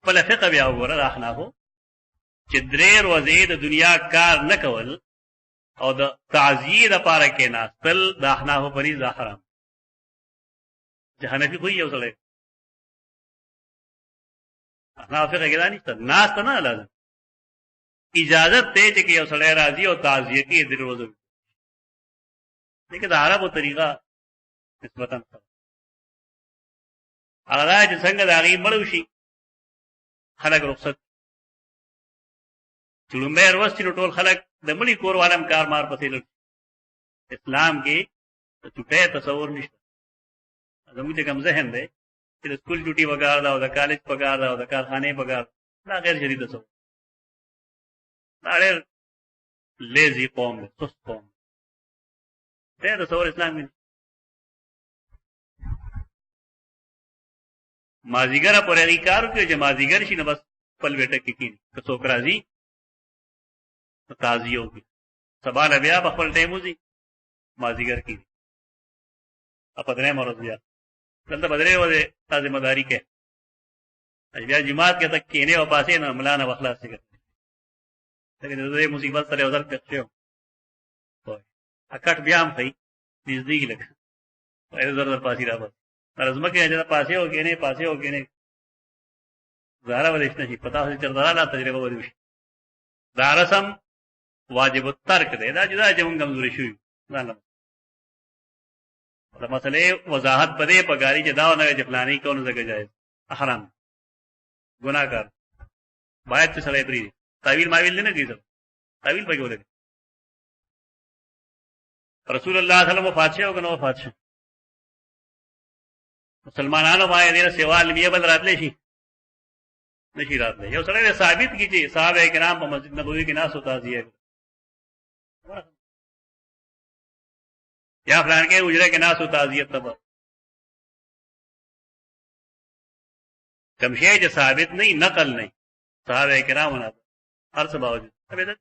Speaker 1: په فقہ بیا وګوره راخنا هو چې درې ورځې د دنیا کار نه کول او د تعزیه لپاره کې ناستل د احناف په نيز حرام. جهنفي خو یو سړی احناف فقہ کې دا نشته ناست نه لازم اجازت ته چې یو سړی راځي او تعزیه کې د ورځې لیکن د عربو طریقه نسبتا هغه چې څنګه د هغې مړ شي خلک رخصت چې لومبی ورځ چې نو ټول خلک د مړي کور والم کار مار پسې لړ. اسلام کې د چوټۍ تصور نشته. زموږ چې کوم ذهن دی چې د سکول ډیوټي پکار ده او د کالج پکار ده او د کارخانې پکار ده دا غیر شرعي تصور. دا ډېر لیزي قوم دی سست قوم دی تصور اسلام کې. مازیګره پورې هغې کار وکړي چې مازیګر شي نو بس خپل بیټک کې کښېني که څوک راځي نو تعزیه وکړي سبا نه بیا په خپل ټایم وځي مازیګر کښېني او په درېیمه ورځ بیا دلته به درې ورځې تا ذمهداري کوې بیا جماعت کې ته کښېنې او پاسې نو ملا نه به خلاص شي لیکن د دې مصیبت سره یو ځل پېښ شوی کټ بیا هم ښایي نږدې لږ زر زر پاسې را بس رزمکه چې پاسې وکینې پاسې وکینې زهره ولې نشي پتا هڅه چردارا لا تجربه ودی شي. دا رسم واجب الترک دی دا جدا چې موږ کمزوري شو نه نه دا مسئله وضاحت بده په غاری چې دا نه چې پلانې کول زګه جایز حرام ګناګار باید چې سړی پری تعویل ماویل نه کیږي تعویل پکې ولې رسول الله صلی الله علیه وسلم وفات شو کنه وفات شو مسلمانانو باندې دې سیوا علمیه بل راتلې شي نشي راتلې. یو سره ثابت کی چې صحابه کرام په مسجد نبوي کې ناس او تعزیه یا فلان کې اجره کې ناس او تعزیه تب کوم شی چې ثابت نه نقل نه صحابه کرام نه هر څه باوجود ابدا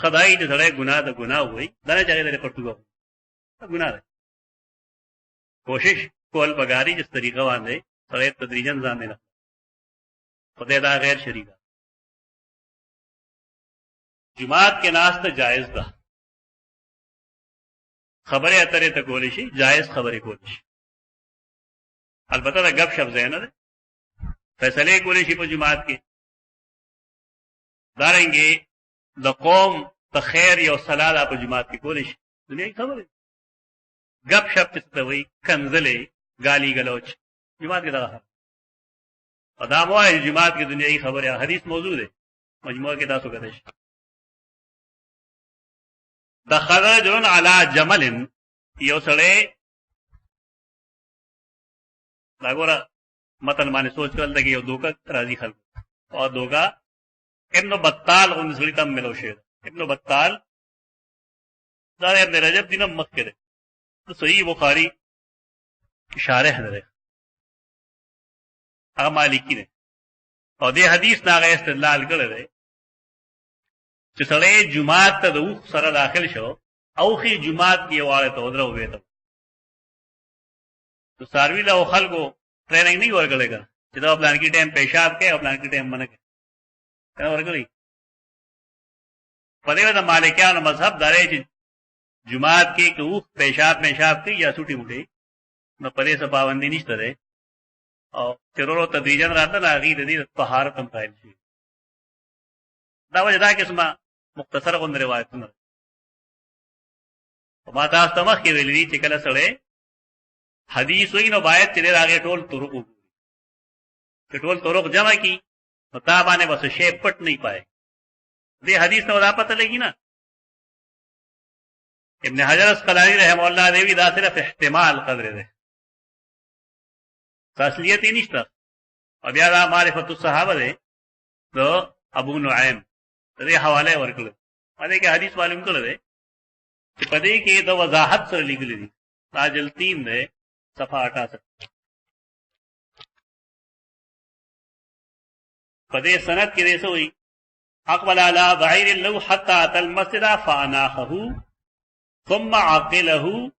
Speaker 1: خدای دې سره ګناه ده ګناه وای دا نه چاغې دې پرتګو ګناه ده. کوشش کول بغاری جس طریقہ باندې سره تدریجن ځان نه خدای دا غیر شرعي ده. جماعت کې ناست جائز ده خبره اترې ته کول شي جائز خبره کول شي البته دا غب شپ ځای نه ده فیصله کول شي په جماعت کې دارنګي د قوم ته خیر یو صلاح په جماعت کې کول شي دنیا خبره گپ شپ ته وای کنزلې گالی گلوچ جماعت کې دا ادم وای جماعت کې دنیاي خبره حدیث موجود ہے مجموعه کې تاسو کده شي. دخل رجل علی جمل یو سړی دا ګوره متن باندې سوچ کول دا کې یو دوکه راځي خلکو او دوکه ابن بطال غون سړي تم ملو شه ابن بطال دا ابن رجب دینه مخ کړي تو صحیح بخاری شارح ده هغه مالکی ده او دې حدیث ناغه استدلال کړی چې سړی جمعات ته د اوخ سره داخل شو او خي جمعات کې واړه ته ودرو وې ته تو ساروی له خلکو ټریننګ نه ورکړل کړه چې دا پلان کې ټایم پیشاب کې او پلان کې ټایم منه کې دا ورکړي په دې د مالکیانو مذهب درې چې جمعات کې که اوخ پیشاب کې یا سوټي موټي نو په دې څه پابندي نشته ده او ترورو تدریجن راته راغی د دې طهارت هم قائل شي دا وجه دا قسمه مختصر غون روایتونه او ما تاسو ته مخکې ویلي چې کله سره حدیث وي نو باید چې راغی ټول طرق چې ټول طرق جمع کی نو تا باندې بس شی پټ نه پائے دې حدیث نو دا پته لګی نه ابن حجر اسقلانی رحم الله دیوی دا صرف احتمال قدر ده اصلیت یې نشته او بیا دا معرفت الصحابه ده دو ابو نعیم دې حواله ورکړل باندې کې حدیث معلوم کړل ده چې پدې کې د وضاحت سره لیکل دي راجل 3 ده صفحه 68 پدې سند کې دیسو وي اقبل على بعير له حتى اتى المسجد فاناخه ثم عقله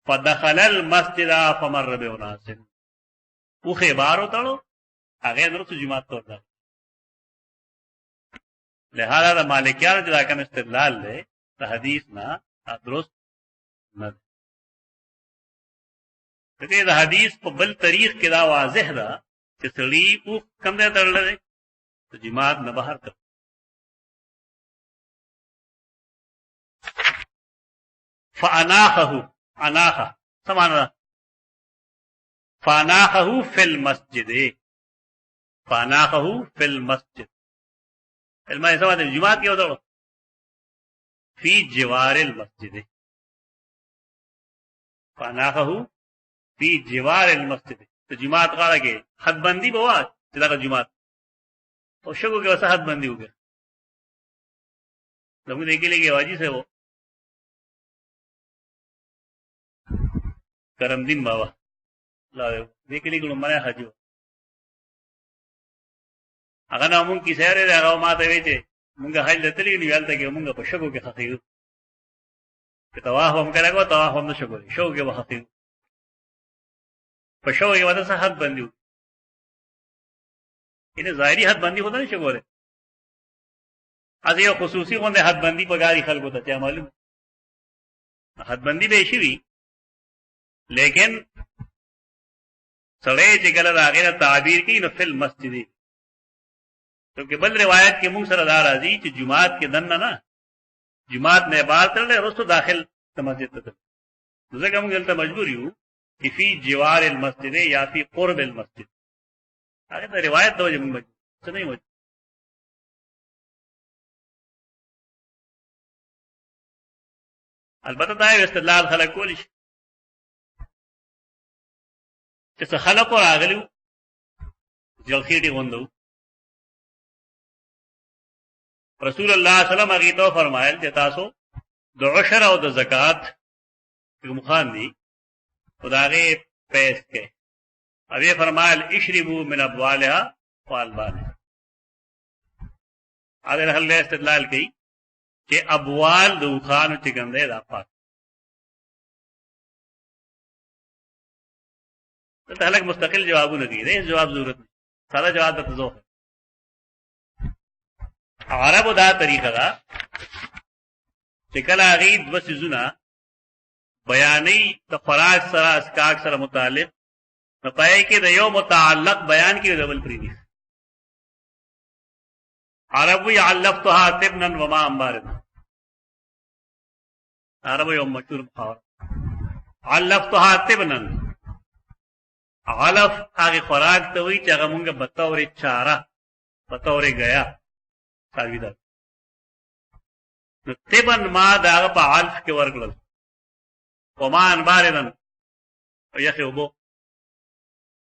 Speaker 1: فدخل المسجد فمر بناس او خبر وتاړو هغه درته جمعه ته ورته لہذا د مالکیانو چې دا کوم استدلال دی د حدیث نه درست نه دی د حدیث په بل طریق کې دا واضح ده چې سړی او کم دی تړل ته جمعه نه بهر کړ فاناخه اناخه سمانا فاناخه فی المسجد فاناخه فی المسجد علماء سمانا جماعت کیا ہوتا ہے فی جوار المسجد فاناخه فی جوار المسجد تو جماعت قارا کے حد بندی بوا چلا کر جماعت تو شکو کے واسا حد بندی ہو گیا لوگ دیکھے لے گئے واجی سے وہ کرم دین بابا لا دې کلی ګلو مړه حجو هغه نو مونږ کی سره راغو ماته وی چې مونږ حج لتلی نیول ته کې مونږ په شګو کې خخیو چې طواف هم کړو طواف هم نشو شو کې وخخیو په شو کې ودا حد بندیو اینه ظاهری حد بندی ہوتا نشو ګوره از یو خصوصي غونډه حد بندی په غاری خلکو ته معلوم حد بندی به شي لیکن سړی چې کله د هغې نه تعبیر کوي نو فل مسجد کیونکہ بل روایت کې موږ سره دا راځي چې جماعت کې دننه نه جماعت نه بار تړلی وروسته داخل د مسجد ته ځکه موږ دلته مجبور یو چې فی جوار المسجد یا فی قرب المسجد هغه د روایت د وجې موږ څه نه یو البته دا یو استدلال خلک کولی شي چې څه خلق راغلیو جلخیټي غوندو رسول الله صلی الله علیه وسلم هغه ته فرمایل چې تاسو د عشر او د زکات کوم خان دي خدای پیس کې اوی فرمایل اشربوا من ابوالها والبانها اگر هله استدلال کوي چې ابوال د خان چې ګنده ده پات ته هلک مستقل جوابونه دي دې جواب ضرورت نه ساده جواب ته زو عربو دا طریقه دا چې کله غید وسزونه بیانې د خوراک سره اسکاک سره متعلق نه پای کې د یو متعلق بیان کې ډبل پریدي عربو علفتها تبنا وما انبارد عربو یو مشهور محاور علفتها تبنا علف هغه خوراک ته وی چې هغه مونږه بطور چاره بطور غیا ساوی ده نو تبن ما دا په علف کې ورکړل ومان باردن یخي وبو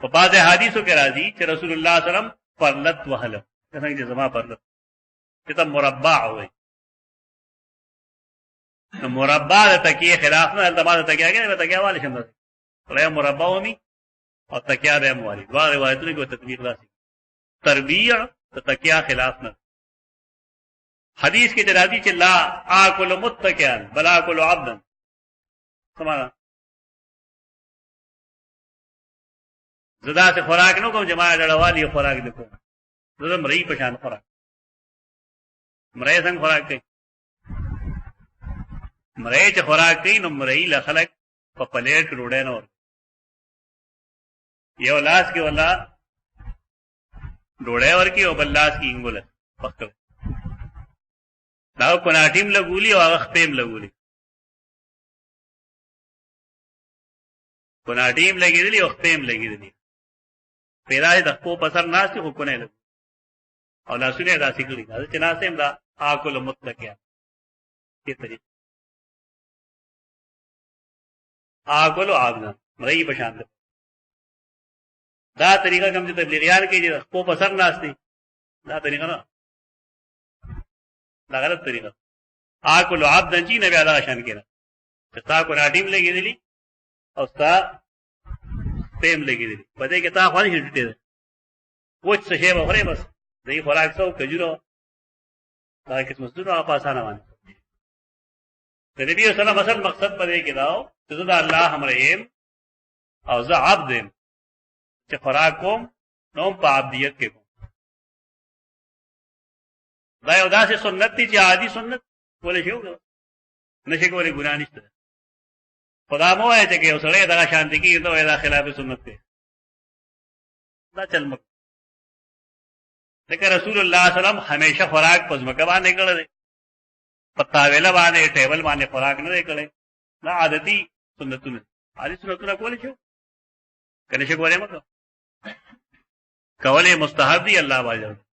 Speaker 1: په بعض حدیثو کې راځي چې رسول الله صلی الله علیه وسلم پرلت وهله څنګه چې زما پرلت چې ته مربع وي نو مربع د تکیه خلاف نه التما د تکیه کې د تکیه والی شمه ولې مربع ومي او تکیه به موالي دا روایتونه کې تطبیق راسي تربیع د تکیه خلاف نه حدیث کې راځي چې لا آکل متکئا بل آکل عبدا سمانا زدا سے خوراک نو کوم جما ډړوالی خوراک دکو زه مړی پشان خوراک مړی څنګه خوراک کوي مړی چې خوراک کوي نو مړی له خلک په پلیټ روډه نه ور یو لاس کې ولا ډوړې ورکی او بل لاس کې انګول پکړ دا کو ناټیم لګولي او هغه خپېم لګولي کو ناټیم لګېدلی او خپېم لګېدلی پیدا د خپل پسر ناس خو کو نه لګ او لاسونه دا سیکړي دا چې ناسم دا آکل متکیا کې طریقه آکل او عابنا مړی بشاند دا طریقہ کوم چې تبلیغیان کې چې خپل پسر ناس دي دا طریقه نه دا غلط طریقه آکل عبد جی نبی الله شان کړه چې تا کو راډیم لګېدلی او تا پېم لګېدلی په دې کې تا خو نه هټې ده وڅ څه شی وخره بس دې خوراک څو کجورو دا کې مزدورو په اسانه باندې د نبی صلی الله علیه وسلم مقصد په دې کې داو چې زه د الله امریم او زه عبد چې خوراک کوم نو په عبدیت کې کوم دا یو داسې سنت دي چې عادي سنت ولې شو نشي کولای ګناه نشته خدا مو وایي چې یو سړی دا شانتی کې ته دا خلاف سنت دی دا چل مک لیکن رسول الله صلی الله علیه وسلم همیشه خوراک پس مکه باندې کړل پتاویلا باندې ټیبل باندې خوراک نه کړل دا عادتي سنتونه عادي سنتونه کولې شو کنه شي کولای مکه کولې مستحب دی الله باندې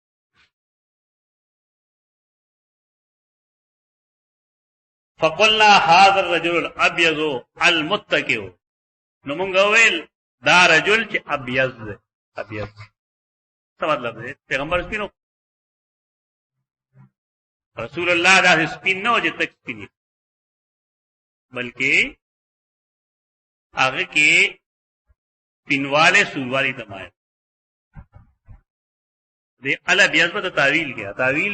Speaker 1: فقلنا هذا الرجل الابيض المتكئ نو مونږ ویل دا رجل چې ابيض ابيض څه مطلب دی پیغمبر سپینو رسول الله دا سپین نه چې تک سپین بلکې هغه کې پینواله سوروالی تمایل دی الابيض په تعویل کیا تعویل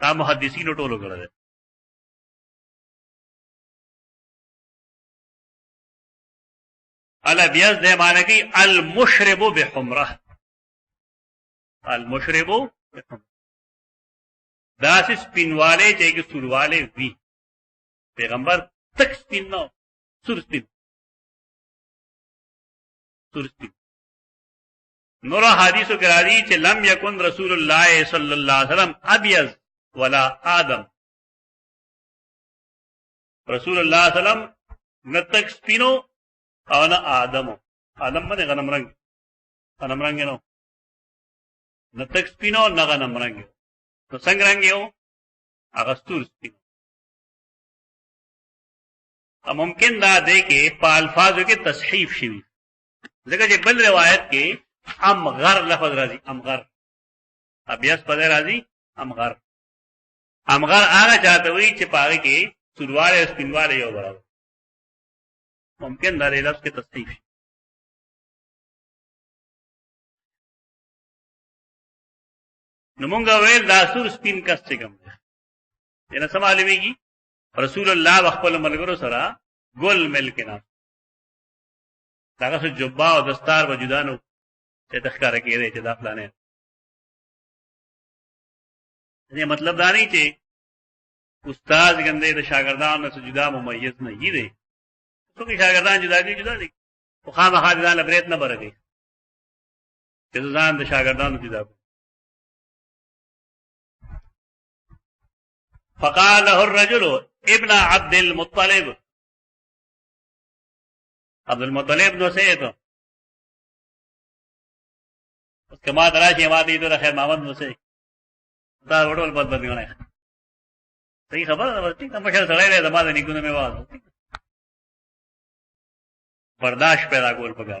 Speaker 1: تا محدثینو ټولو کړل الابيض ده معنی کی المشرب بحمره المشرب بحمره دا سپینواله چې کې سورواله وی پیغمبر تک سپین نو سور سپین نور حدیثو کې راځي چې لم یکن رسول الله صلی الله علیه وسلم ابيض ولا آدم رسول الله صلی الله علیه وسلم نه تک سپینو او نه آدمو آدم باندې غنم رنگ نو نه تک سپینو نه غنم رنگ نو څنګه رنگ یو هغه ستور سپینو ممکن دا دی کې په الفاظو کې تصحیف شي ځکه چې بل روایت کې امغر لفظ راځي امغر ابيض په راځي امغر هغه چاته وي چې پاره کې سورواله سپینواله یو برابر ممکن دا لفظ کې تصحیح شي نو مونږ ویل دا سور سپین کس څه کوم دی ینه سمالويږي رسول الله خپل ملګرو سره ګل مل کې نه هغه څه جوبا او دستار وجودانو چې تخکاره کېږي چې دا پلانې دې مطلب دا نه چې استاد ګنده د شاګردانو څخه جدا ممیز نه یې څو کې شاګردان جدا دي خو خامخا ځان لبرېت نه برګي چې ځان د شاګردانو جدا فقال له الرجل ابن عبد المطلب عبد المطلب نو سے تو اس کے بعد راشی ماتی تو خیر محمد نو سے دا وړول بد غنه صحیح خبره ده ټیک ده مشر سره دی زما د نیکونو مې واز برداشت پیدا کول پکار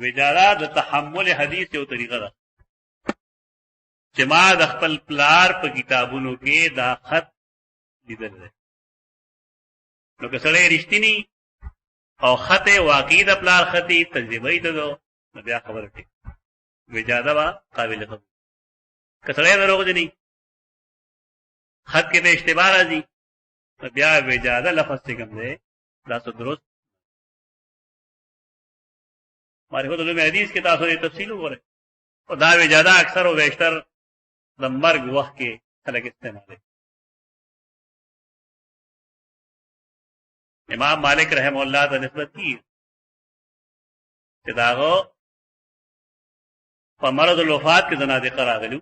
Speaker 1: وجاده د تحمل حدیث یو طریقه ده چې ما د خپل پلار په کتابونو کې دا خط لیدل دی. نو که سړی رښتینی او خط واقعي د پلار خطي تجربه یې ده نو بیا خبره کوي وجاده وا قابل قبول. که سړی دروغجنی خط کې به اشتباه راځي نو بیا وجاده لفظ څنګه دی دا څه درست معرفت علوم حدیث کې تاسو یې تفصیل وګورئ او دا وجاده اکثر او بیشتر د مرګ وخت کې خلک استعمالوي. امام مالک رحم الله ته نسبت کی چې داغو په مرض الوفات کې زنادقه راغلو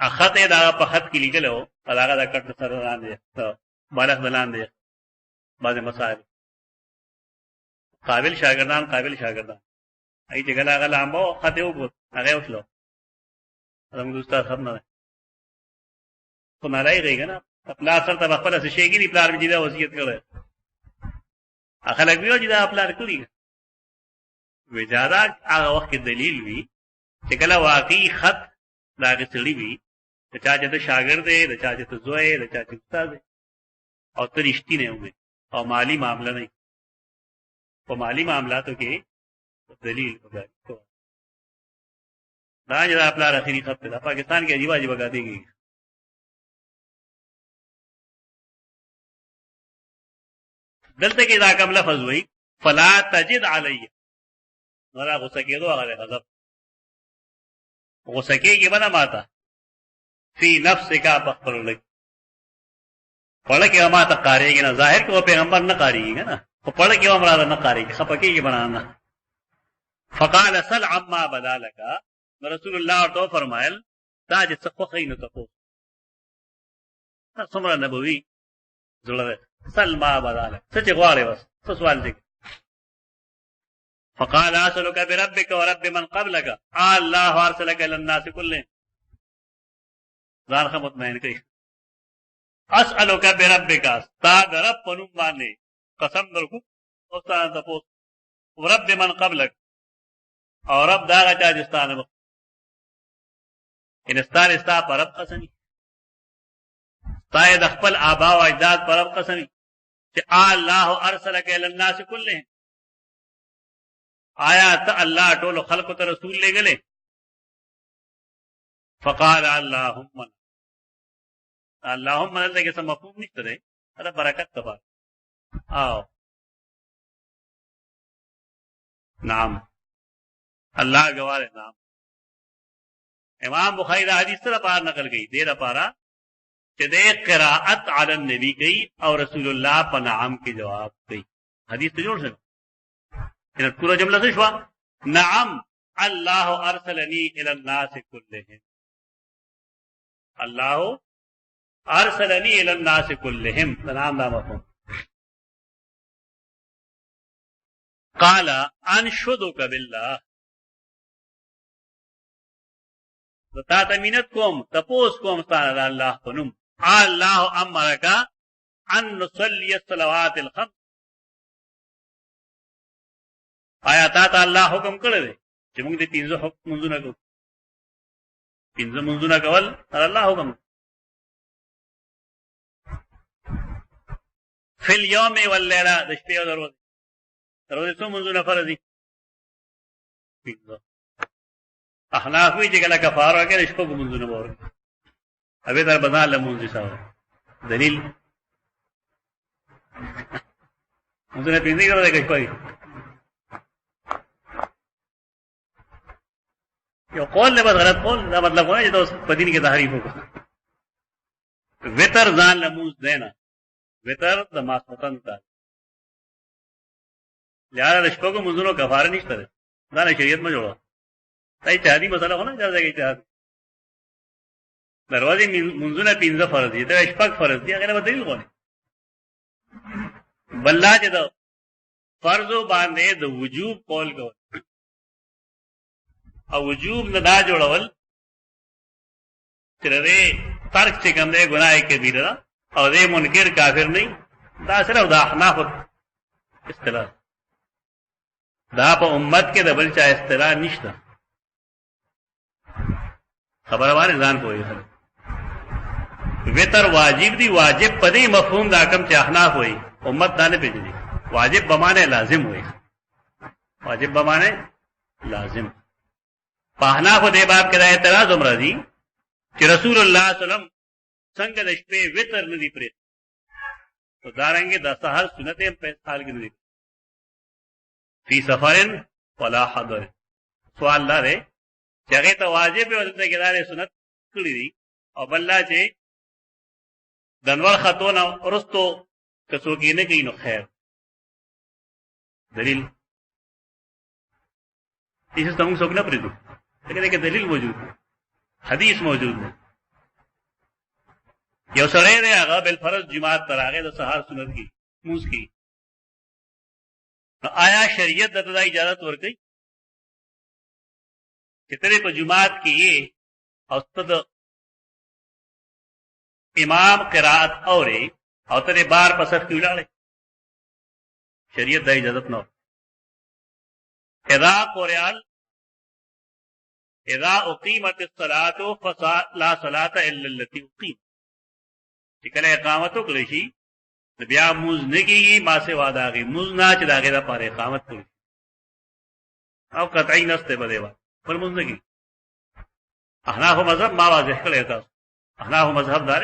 Speaker 1: اخته دا په خط کې لیکلو هغه دا کټ سره راځي بالغ بلان دي بعض مسائل قابل شاګردان ای چې ګلا غلا مو خط یو بوت هغه وشلو زموږ استاد خبر نه کو نه راځي کنه خپل اثر ته خپل څه شي کې پلان دې دا وصیت کړو اخلاق ویو چې دا پلان کړی وجاده هغه وخت دلیل وی چې کله واقعي خط دا غسړي وی چې چا چې شاګرد دی د چا چې زوی د چا چې استاد دی او ته رښتینی وي او مالی معاملہ نه په مالی معاملاتو کې دلیل وګورئ دا چې خپل اخري خط ده پاکستان کې عجیب عجیب غاډي کیږي. دلته کې دا کوم لفظ وایي فلا تجد علی ورا غوسه کېدو هغه غضب غوسه کېږي بنا ماته فی نفس کا بخبر لګ پړه کې ما ته کاریږي نه ظاهر کو پیغمبر نه کاریږي نه خو پړه کې امر نه کاریږي خپکیږي بنا. فقال سل عما بدالک رسول الله تو فرمایل دا چې څه خو خینو ته څومره نبوي زړه سل ما بدالک څه چې غواړي بس څه سوال دي. فقال اسالک بربک ورب من قبلک الله ارسلک للناس كلهم ځان مطمئن کوي اسالک بربک تا رب پنوم باندې قسم درکو او ستاسو تاسو ورب من قبلک او رب دا غچا جستانه انستان استا پر رب قسمی تای د خپل آبا او اجداد پر رب قسمی چې الله ارسلک للناس كلهم آیا ته الله ټول خلق ته رسول لګلې. فقال اللهم دغه څه مفهوم نشته دی دا برکت تبا او نعم الله گواره نام. امام بخاری دا حدیث سره پار نقل کړي دې لپاره چې د قرائت علی النبی کوي او رسول الله په نعم کې جواب کوي. حدیث ته جوړ شو ان پورا جمله څه شو نعم الله ارسلني الى الناس كلهم الله ارسلني الى الناس كلهم نعم دا مفهوم. قال انشدك بالله تا تمینت کوم تپوس کوم ستاره الله پنوم الله امرک ان نصلي الصلوات الخمس آیا تا الله حکم کړی دی چې موږ دې 15 حکم منځونه کوو 15 منځونه کول تر الله حکم فی اليوم واللیله د شپې او ورځې څو منځونه فرض دي 15 احناف وی چې کله کفاره کوي شپږ منځونه وره اوبه در بدل له منځي سره دلیل منځونه پیندې کوي کوي یو قول له غلط قول دا مطلب نه چې تاسو په دین کې تحریف وکړه. وتر ځان له منځ دینا وتر د ماسوتن ته یار د شپږ منځونو کفاره نشته دا نه شریعت ما جوړه دا اجتهادي مسله نه ځای کې اجتهاد دروازه منځونه 15 فرض دي دا شپږ فرض دي هغه به دلیل غواړي بللا چې دا فرض باندې د وجوب قول کوي او وجوب نه دا جوړول چې ره ترک چې کوم دی ګناه کبیره او دې منکر کافر نه دا صرف د احناف اصطلاح دا په امت کې د بل چا اصطلاح نشته. خبره باندې ځان کوی. وتر واجب دی، واجب پدې مفهوم دا کم چې احناف وي امت دا نه پیژني. واجب بمانه لازم وي، واجب بمانه لازم. په احناف دې باب کې دا اعتراض هم راځي چې رسول الله صلی الله علیه وسلم څنګه د شپې وتر نه دی پرې، تو دارنګه د سحر سنت هم په حال کې نه دي. فی سفرن ولا حضر. سوال لاره چې هغه ته واجب او دلته کې داري سنت کړی دي، او بللا چې دنور خاتون ورستو کڅو کې نه کوي نو خیر. دلیل ایسه تم څوک نه پریدو، دغه کې دلیل موجود، حدیث موجود دی. یو سړی دی هغه بل فرض جماعت تر هغه د سحر سنت کی موږ کی، آیا شریعت دته د اجازه ورکړي چې ترې په جماعت کې یې او ستد امام قرات اوري او ترې بار په صف کې ولاړې؟ شریعت د اجازه نه. اذا قرئ اذا اقيمت الصلاه فلا صلاه الا التي اقيمت. چې کله اقامت وکړي شي بیا موز نه کیږي ما سه واداږي موز نه چې داګه د پاره اقامت کوي او قطعی نسته بده وا پر موز نه کی. احناف مذهب ما واضح کړی تاسو، احناف مذهب دار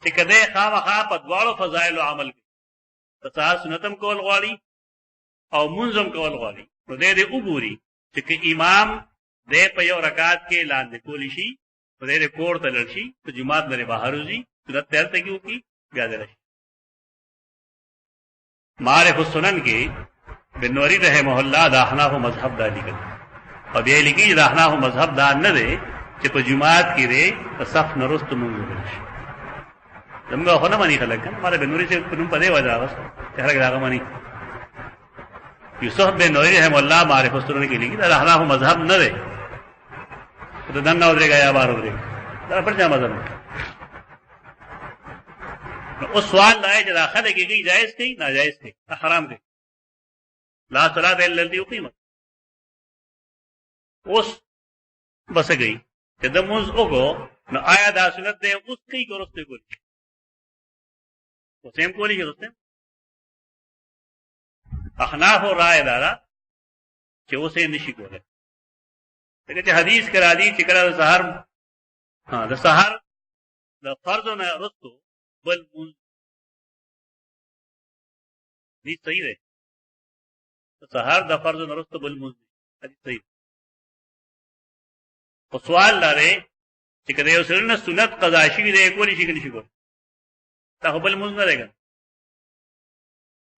Speaker 1: چې کده خامخا په دواړو فضایل او عمل کوي، تصاحب سنتم کول غواړي او منظم کول غواړي، نو دې وګوري چې امام دې په یو رکعت کې لاندې کولی شي، په دې کور ته لړ شي، په جماعت لري بهر وځي، سنت تل ته کیو کی بیا درشي. معارف السنن کې بنوری رحمه الله د احناف مذهب دا لیکل، او بیا لیکي د احناف مذهب دا نه دی چې په جماعت کې دی په صف نرست مونږ وکړي. زموږ خو نه مانی خلک کنه، ماره بنوری سے په نوم په دی وځه واست چې هغه راغی مانی. یوسف بن نوری رحمه الله معارف السنن کې لیکي د احناف مذهب نه دی، د دنه ودرېږي یا بار ودرېږي دا پر ځا مذهب. او سوال دا ہے کہ داخله کیږي جائز دی ناجائز دی حرام دی. لا صلاۃ الا التي اقيمت. اوس بس گئی چې د موز وګو نو آیا دا سنت دی اوس کی ګورسته کوي اوس هم کولی ګورسته. احناف رائے دارا چې اوس یې نشي کوله، دغه چې حدیث کرا دي چې کله د سحر د فرض نه رستو بل منز دي صحیح ده. سحر د فرض نه رستو بل منز دي صحیح. او سوال لاره چې کله یو سره سنت قضا شي دی کولی شي کني شي کول تا بل منز نه لګا.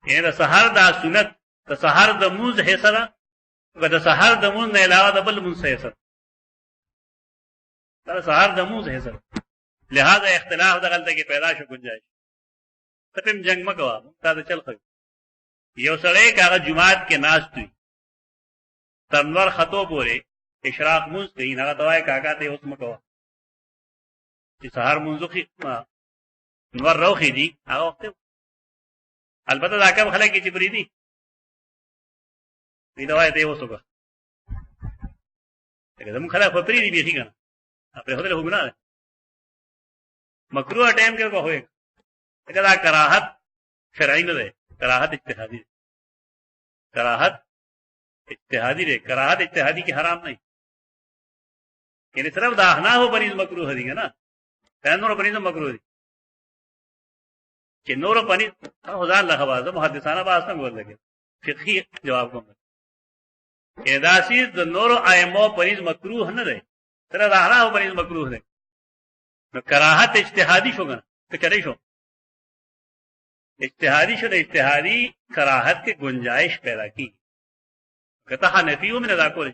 Speaker 1: یعنی د سحر د سنت د سحر د منز حصہ او د سحر د منز نه علاوه د بل منز حصہ د سحر د منز حصہ، لہذا اختلاف د غلطه کې پیدا شو گنجائش. تپم جنگ مکوا تا د چل خو یو سړی کاغه جمعات کې ناز دوی تنور خطو پورې اشراق منز کوي نه دوای کاکا ته اوس مکوا چې سحر منزو کې نور روخي دي هغه وخت. البته دا کوم خلک چې بری دي دې دوای ته اوسوګه دغه زموږ خلک په پری دي بيخي کنه خپل هدل هوګنا مکروه ټایم کې کوه دغه دا کراهت شرعي نه ده، کراهت اجتهادي ده. کراهت اجتهادي ده، کراهت اجتهادي کې حرام نه. یعنی صرف دا احناف پریز مکروه دي نه، نور پریز مکروه دي چې نور پریز خدای الله خبره محدثانه باسه ګول لګي فقهي جواب کوم. ادا سیز د نور ائمه پریز مکروه نه ده، صرف دا احناف پریز مکروه ده. نو کراهت اجتهادي شو کنه ته کړی شو اجتهادی شو، اجتهادی کراهت کې گنجائش پیدا کی. کته حنفیو من ادا کولې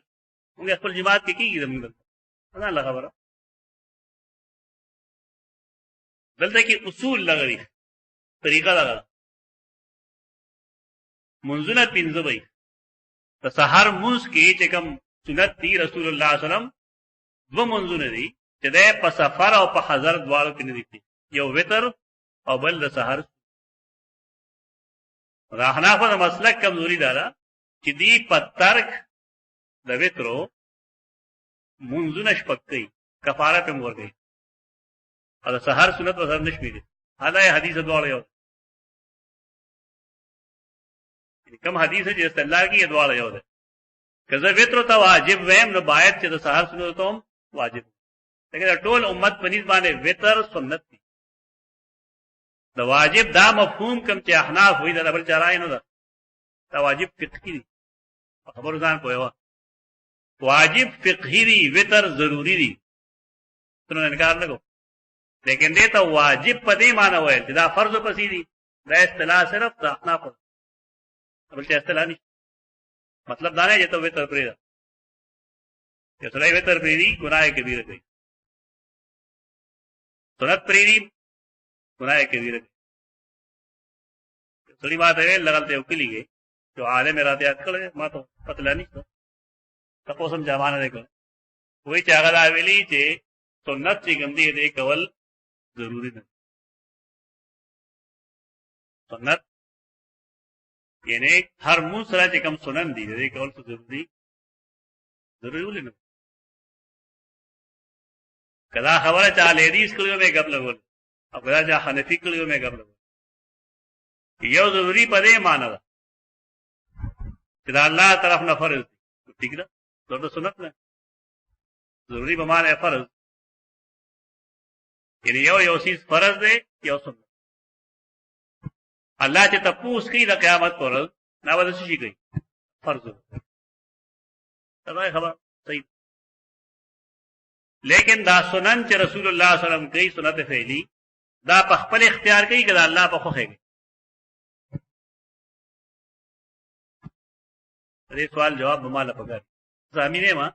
Speaker 1: موږ خپل جماعت کې کیږي زموږ نه الله خبره. دلته کې اصول لګړي طریقه لګړه منځونه پینځه وي. د سحر منځ کې چې کوم سنت دی رسول الله صلی الله علیه وسلم دو منځونه دي چې د په سفر او په حضر دواړو کې نه دي، یو وتر او بل د سحر. دا احناف د مسلک کمزوري ده چې دی په ترک د وترو منځونه شپږ کوي کفاره په مور کوي او د سحر سنت وسره نشمیږي حالا حدیث دواړه یو کوم حدیث چې استدلال کی دواړه یو ده که زه وترو ته واجب ویم نو باید چې د سحر سنت ته واجب لیکن ټول امت په نسبت باندې وتر سنت دي د واجب دا مفهوم کوم چې احناف وایي دا بل چارای نه ده دا واجب فقهي دي خبر ځان پوهه واجب فقهي دي وتر ضروری دي ترنه انکار نه کو لیکن دې ته واجب په دې معنی وایي چې دا فرض پسې دي دا اصطلاح صرف د احناف بل څه اصطلاح نه مطلب دا نه چې ته وتر پرې ده چې سړی وتر پرې دي ګناه کبیره کوي سنت پرې دي ګناه کبیره کوي سړی ما ته لګل ته وکړي جو عالم راته یاد کړل ما ته پته لانی تاسو هم ځوانه ده کړ وای چې هغه ویلي چې سنت چې ګمدي دې کول ضروری ده سنت یعنی هر مو سره چې کوم سنن دي دې کول څه ضروری ولې کدا خبره چاله حدیث کړو مې قبل ول او کدا چې حنفي کړو مې قبل یو ضروری په دې معنی ده چې الله طرف نه فرض دي ٹھیک ده دا سنت نه ضروری به معنی فرض یعنی یو چیز فرض دی یو سنت الله چې تپوس کوي د قیامت پر نه وځي شي کوي فرض دا خبر صحیح لیکن دا سنن چې رسول الله صلی الله علیه وسلم کوي سنت فعلی دا په خپل اختیار کوي کله الله په خوخه کوي دې سوال جواب به مال پکار زمينه ما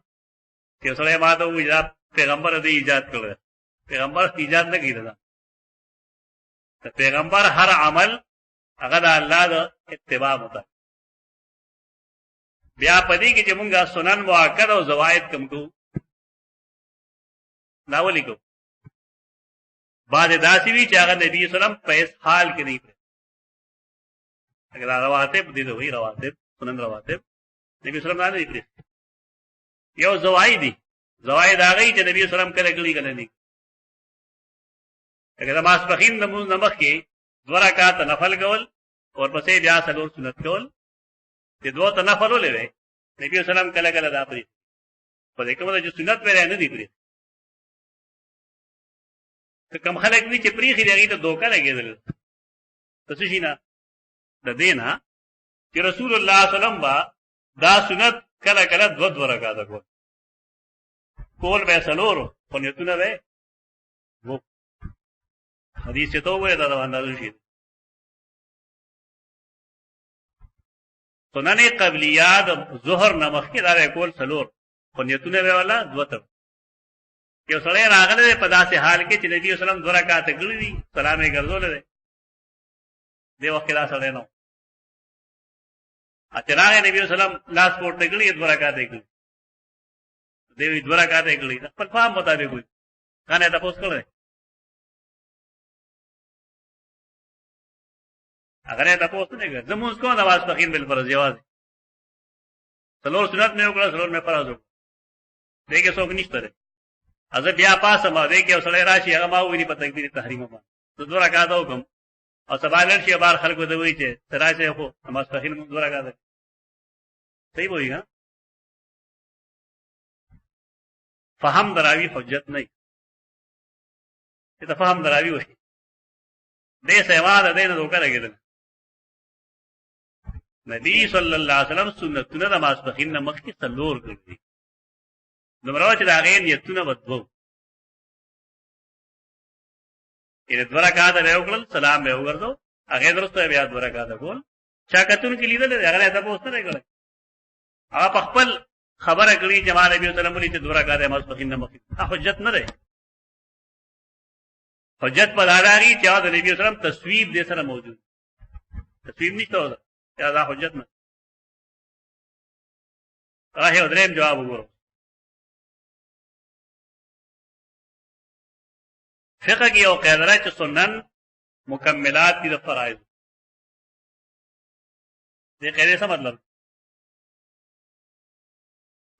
Speaker 1: چې سره ما ته وی پیغمبر دې ایجاد کړل پیغمبر ایجاد نه کړل ته پیغمبر هر عمل هغه د الله د اتباع مته بیا پدې کې چې مونږه سنن مؤکد او زوائد کم کو ناولې کو بعد داسې وی چې هغه نبی صلی الله علیه وسلم په اس حال کې نه پړ اگر رواتب دې وی رواتب سنن رواتب نبی صلی الله علیه وسلم یو زوائد دي زوائد هغه چې نبی صلی الله علیه وسلم کله کړی کنه نه اگر ماسپخین نمخ کې دو رکعات نفل کول اور پسې بیا څلور سنت کول چې دوه ته نفل ولې نبی صلی الله علیه وسلم کله کله دا پری په دې کومه چې سنت پرې نه دي پری ته کوم خلک وی چې پری خېږي ته دوکا لګیدل تاسو شي نه د دینا چې رسول الله صلی الله علیه وسلم با دا سنت کله کله دو رکعات کول به څلور په نیتونه وې وو حدیث ته وې دا باندې شي سنن قبلیات ظهر نمخ کې دا کول څلور په نیتونه وې والا دوته یو سړی راغله په داسې حال کې چې نبی صلی الله علیه وسلم دو رکعات کړې دي سلام یې ګرځولې دی وخت لا سړی نو اچرا نبی صلی الله علیه وسلم لاس پورته کړی دو رکعات کړې دی دو رکعات کړې په فهم مطابق وي کنه تاسو کړئ اگر تاسو نه ګر زموږ کو نماز پخین بل فرض جواز څلور سنت نه وکړه څلور نه فرض وکړه دغه څوک نشته ده از بیا پاسه ما دغه سړی راشي هغه ما ویني په تکبیر تحریم ما دو رکعات وکم او سبالر شي بار خلکو ته وایي چې تراشه خو نماز پخین دو رکعات صحیح وایي ها فهم دراوی حجت نه ته فهم دراوی وایي دې سیوا ده دې نه دوکا لګیدل نبی صلی الله علیه وسلم سنتونه د ماسپخین نه مخکې څلور کړی نمبر چې دا غین یتونه بدو ان دو رکعات به وکړل سلام به وګرځو هغه درسته بیا دو رکعات کول چا کتون کې لیدل هغه ته پوښتنه نه کړل هغه خپل خبره کړی چې ما نبی صلی الله علیه وسلم ته دو رکعات ماسپخین نه مخکې حجت نه ده حجت پر داراغي چې د نبی صلی الله علیه وسلم تصویب دې سره موجود تصویب نشته یا دا حجت نه راهه دریم جواب وګورئ فقہ کی او قاعده چې سنن مکملات دي د فرایض دې قاعده څه مطلب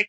Speaker 1: 1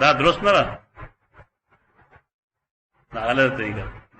Speaker 1: دا درست نه ده، دا غلط طریقه.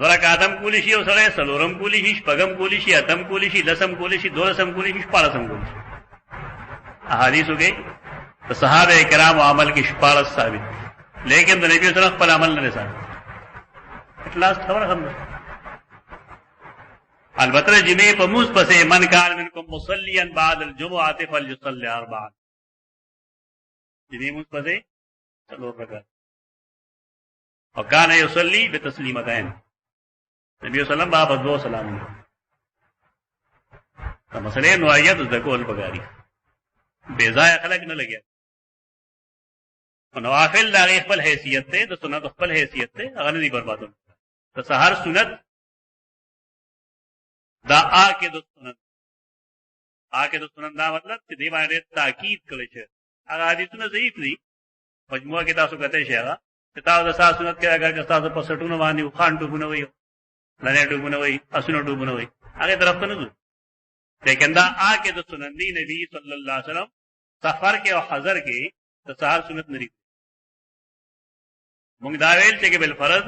Speaker 1: ورک آدم کولی شي او سره سلورم کولی شي شپږم کولی شي اتم کولی شي لسم کولی شي دولسم کولی شي شپاړسم کولی شي احادیث کې د صحابه کرام عمل کې شپاړس ثابت لیکن د نبی صلی الله علیه وسلم خپل عمل نه ثابت اخلاص خبره هم البته جمعه په موږ پسې من کان منکم مصليا بعد الجمعه فليصلي اربعا جمعه موږ پسې څلور رکعات او کان یصلی بتسلیمتین نبی صلی اللہ علیہ وسلم سلام تو مسئلے نوعیت ذکول بگاری بیزای خلق نہ لگیا نوافل دا خپل حیثیت تے دا سنت خپل حیثیت تے اگر نہیں بربادوں تو سہر سنت دا آکے دو سنت دا مطلب کہ دی باندې تاکید کړی چې هغه حدیثونه ضعیف دي مجموعه کې تاسو کته شي هغه کتاب د سات سنت کې اگر تاسو په سټونو باندې خان ټوبونه وي لنه ټوبونه وي اسونو ټوبونه وي هغه طرف ته نه ځو لیکن دا آکه د سنن دی نبی صلی الله علیه وسلم سفر کې او حضر کې د سحر سنت نری موږ دا ویل چې بل فرض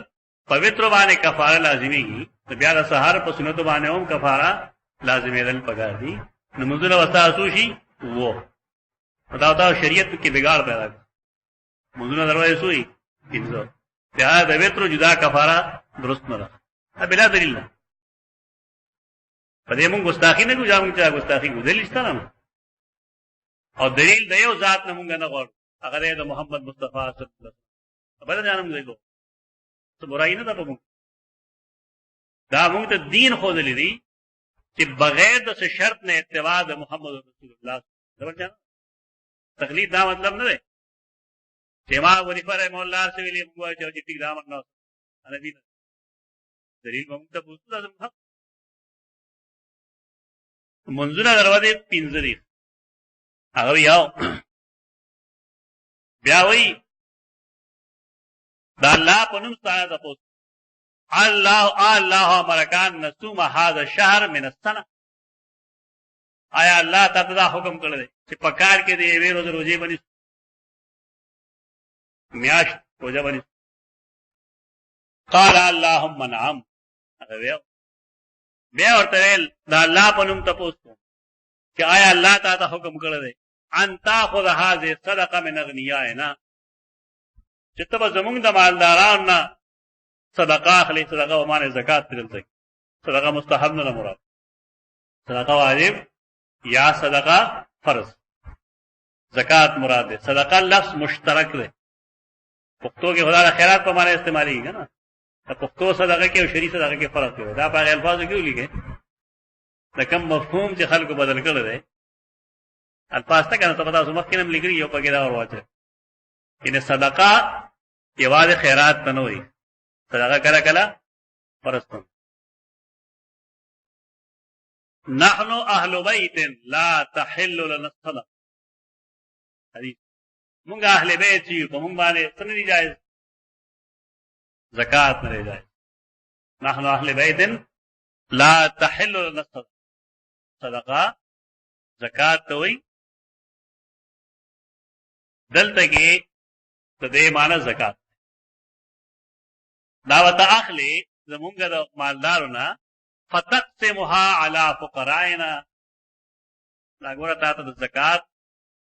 Speaker 1: پویتر باندې کفاره لازمي دی بیا د سحر په سنت باندې هم کفاره لازمي دل پکار دي نو موږ له وساسو شي وو دا شریعت کې بګاړ پیدا کړ موږ نه دروازه سوئی انځو بیا د ویتر جدا کفاره درست نه ده بلا دلیل نه پدې موږ ګستاخی نه کوو چې ګستاخی کو دلیل شته نه او دلیل د یو ذات نه موږ نه غواړو هغه د محمد مصطفی صلی الله علیه وسلم بل ځانم دی کو څه برای نه ده په موږ دا موږ ته دین خو دلی دی چې بغیر د شرط نه اتباع د محمد رسول الله صلی الله تقلید دا مطلب نه دی چې ما ونیفه رحم الله سے ویلي موږ چې ټیک دا مطلب نه دی دلیل موږ ته پوښتنه لازم حق منځونه دروازه پینځري هغه یو بیا وی دا الله په نوم ستاره تاسو الله امرکان نصوم هذا الشهر من السنه آیا الله تعالی دا حکم کړی چې پکار کې دی وی روزه باندې میاش روزه باندې قال اللهم نعم بیا ورته دا الله په نوم تاسو چې آیا الله تعالی حکم کړی دی ان تاخذ هذه صدقه من اغنیائنا چې تب زمونږ د مالدارانو نه صدقه اخلي صدقه و معنی زکات تلته صدقه مستحب نه مراد صدقه واجب یا صدقه فرض زکات مراد ده صدقه لفظ مشترک ده پښتو کې خدای خیرات په معنی استعمالي کنه پښتو صدقه کې او شریعت صدقه کې فرق دی دا په الفاظو کې ولیکي دا کوم مفهوم چې خلکو بدل کړل دي الفاظ ته کنه تاسو تاسو مخکې هم لیکلي یو پکې دا ورواچه ان صدقه یوازې خیرات ته نه وي صدقه کله کله فرض ده نحن اهل بیت لا تحل لنا الصدقه حدیث مونږ اهل بیت یو په مونږ باندې څه نه جایز زکات نه جایز نحن اهل بیت لا تحل لنا الصدقه صدقه زکات ته وي دلته کې د دې معنی زکات دا وته اخلي زمونږ د مالدارونه فتقسمها على فقرائنا دا ګوره تاسو د زکات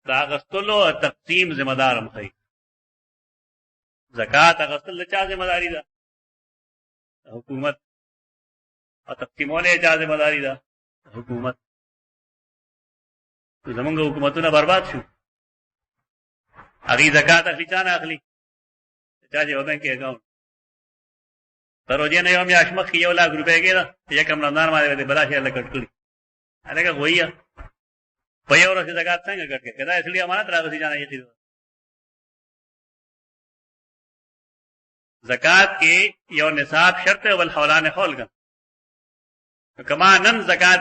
Speaker 1: دا غستلو تقسیم ذمہ دار مخې زکات غستل چا ذمہ داری ده حکومت او تقسیمونه چا ذمہ داری ده حکومت زمونږ حکومتونه برباد شو هغه زکات اخلي چا نه اخلي چا چې وبن کې اکاونټ تروجه نه یو میاش مخ یو لاکھ روپے کېده یک کم رمضان باندې بلا شي الله کټ کړی هغه وایي په یو ورځ زکات څنګه کټ کړي کدا اصلي امانت راغلی ځان یې کړو زکات کې یو نصاب شرط ول حولان حول کا کما نن زکات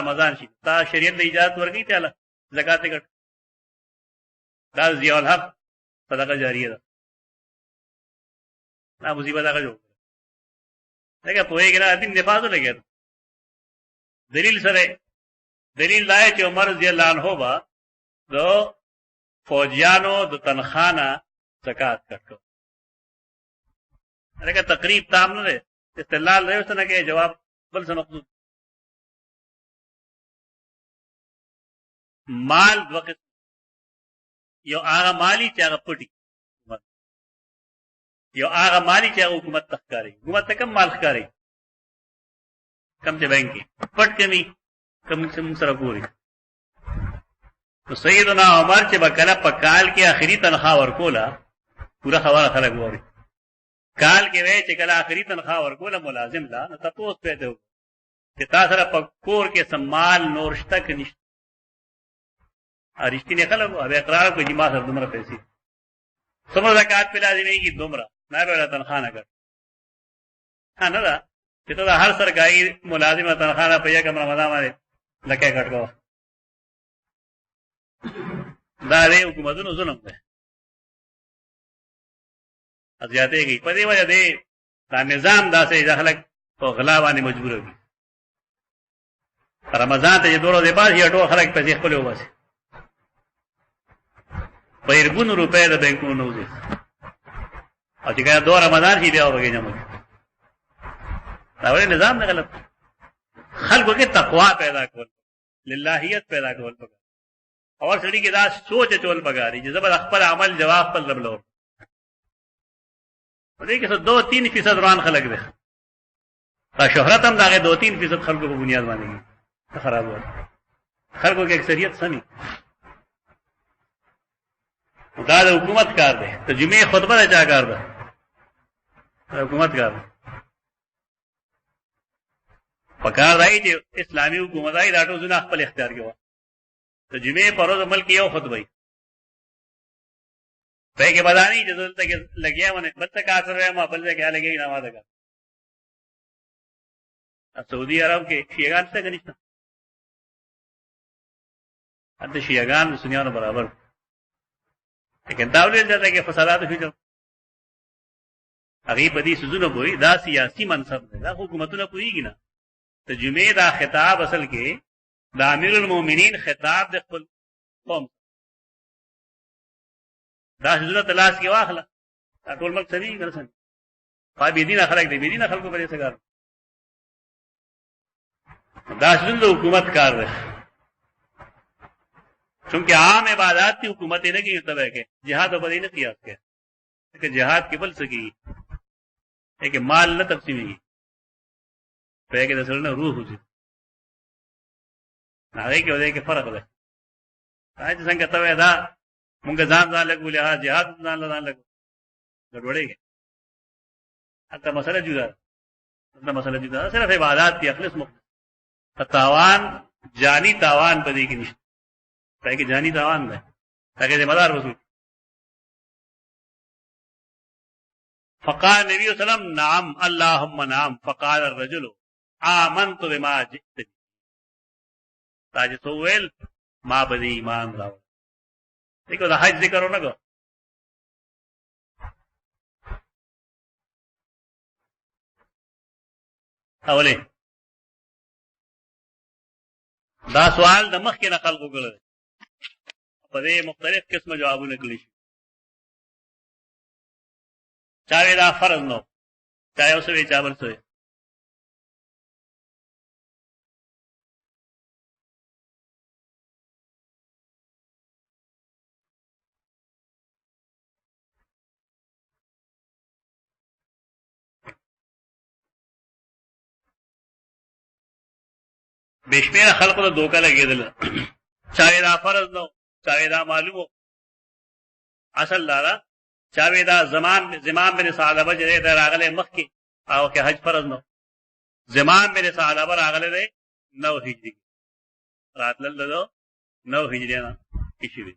Speaker 1: رمضان شي تا شریعت د اجازه ورګی ته زکات کې دا ضیاء الحق صدقه جاریه ده نا مصیبت هغه جو لکه په یې کې دین نفاذ لګي دلیل سره دلیل لای چې عمر رضی الله عنه با دو فوجیانو د تنخانه زکات کټو لکه تقریب تام نه ده استدلال دی وسنه کې جواب بل څه مقصود مال وقت یو هغه مالی چې هغه پټي یو هغه مالی چې حکومت تخکاری حکومت کم مال ښکاری کم چې بینک پټ کمی کم سره پوری تو سیدنا عمر چې بکله په کال کې اخري تنخواه ورکولا پورا خبره خلک ووري کال کې وای چې کله اخري تنخواه ورکولا ملازم لا نو تاسو پیدا و چې تاسو سره په کور کې سمال نور شته کې نشته ارشتي خلک او اقرار کوي چې ما سره دومره پیسې سمو زکات په لازمي کې دومره نه به تنخواه نه کړ نه دا چې ته هر سرګای ملازمه تنخواه په یوه رمضان باندې لکه کټکو دا دې حکومتونو ظلم دی ازیاته کی په دې وجه دې دا نظام داسې خلک په غلا باندې مجبور وي رمضان ته دوره دې بعد یې ټول خلک پیسې خپل وباسي په ارګونو روپے د بانکونو نوځي او چې کله دوه رمضان شي بیا وګورئ جمع دا ولې نظام نه غلط خلکو کې تقوا پیدا کول للہیت پیدا کول پکار اور سړي کې دا سوچ چول پکاري چې زبر خپل عمل جواب خپل لبلور دې کې 2-3% روان خلک دي دا شهرت هم دا 2-3% خلکو په بنیاد باندې خراب وي خلکو کې اکثریت سمي دا د حکومت کار دی ته جمعې خطبه دا چا کار ده حکومت کار ده پکار راځي چې اسلامي حکومت راځي دا ټول ځنه خپل اختیار کې و ته جمعې پر ورځ ملک یو خطبه وي په کې بدانی چې دلته کې لګیا ونه بل څه کار سره ما بل څه کې لګي نه واده کا سعودي عرب کې شیعاګان څه غنښت اته شیعاګان سنیانو برابر لیکن دا ولې دلته کې فسادات شو هغه په دې سوزونه وي دا سیاسي منصب دی دا حکومتونه کوي نه ته جمعې دا خطاب اصل کې د امیر المؤمنین خطاب د خپل قوم دا حضور تلاش کې واخله دا ټول ملک سړي ګرځن پای دین خلک دی دین خلکو په دې څنګه دا حضور د حکومت کار دی چونکه عام عبادت کی حکومت نه کی تبه کې jihad په دې نه قیاس کې کہ jihad کې بل څه کی ہے کہ مال نه تقسیمي په کې د سره نه روح وځي هغه کې ولې کې فرق دی راځي څنګه ته دا مونږ ځان لګولې ها jihad ځان لګو ګډوډېږي اته مسله جدا ده مسله جدا صرف عبادت کی اخلاص مخ تاوان جانی تاوان په دې کې نشته پای کې جانی تاوان ده هغه دې مدار وصول فقال نبی صلی الله علیه وسلم نعم اللهم نعم فقال الرجل آمنت بما جئت تاج سوویل ما بدی ایمان راو دیکھو دا حج ذکر ہونا گو اولی دا سوال د مخ کې نقل کو کړل په دې مختلف قسمه جوابونه کړی چاوي دا فرض نو چاوي اوسوي چا ورسوي بشمیر خلق ته دوکا لګیدل چاوي دا فرض نو چاوي دا معلومو اصل لاره چاوي دا زمان بن ثعلبه چې دا راغله مخ کې او کې حج فرض نو زمان بن ثعلبه راغله دی 9 هجری راتل دلو 9 هجری نه کیشي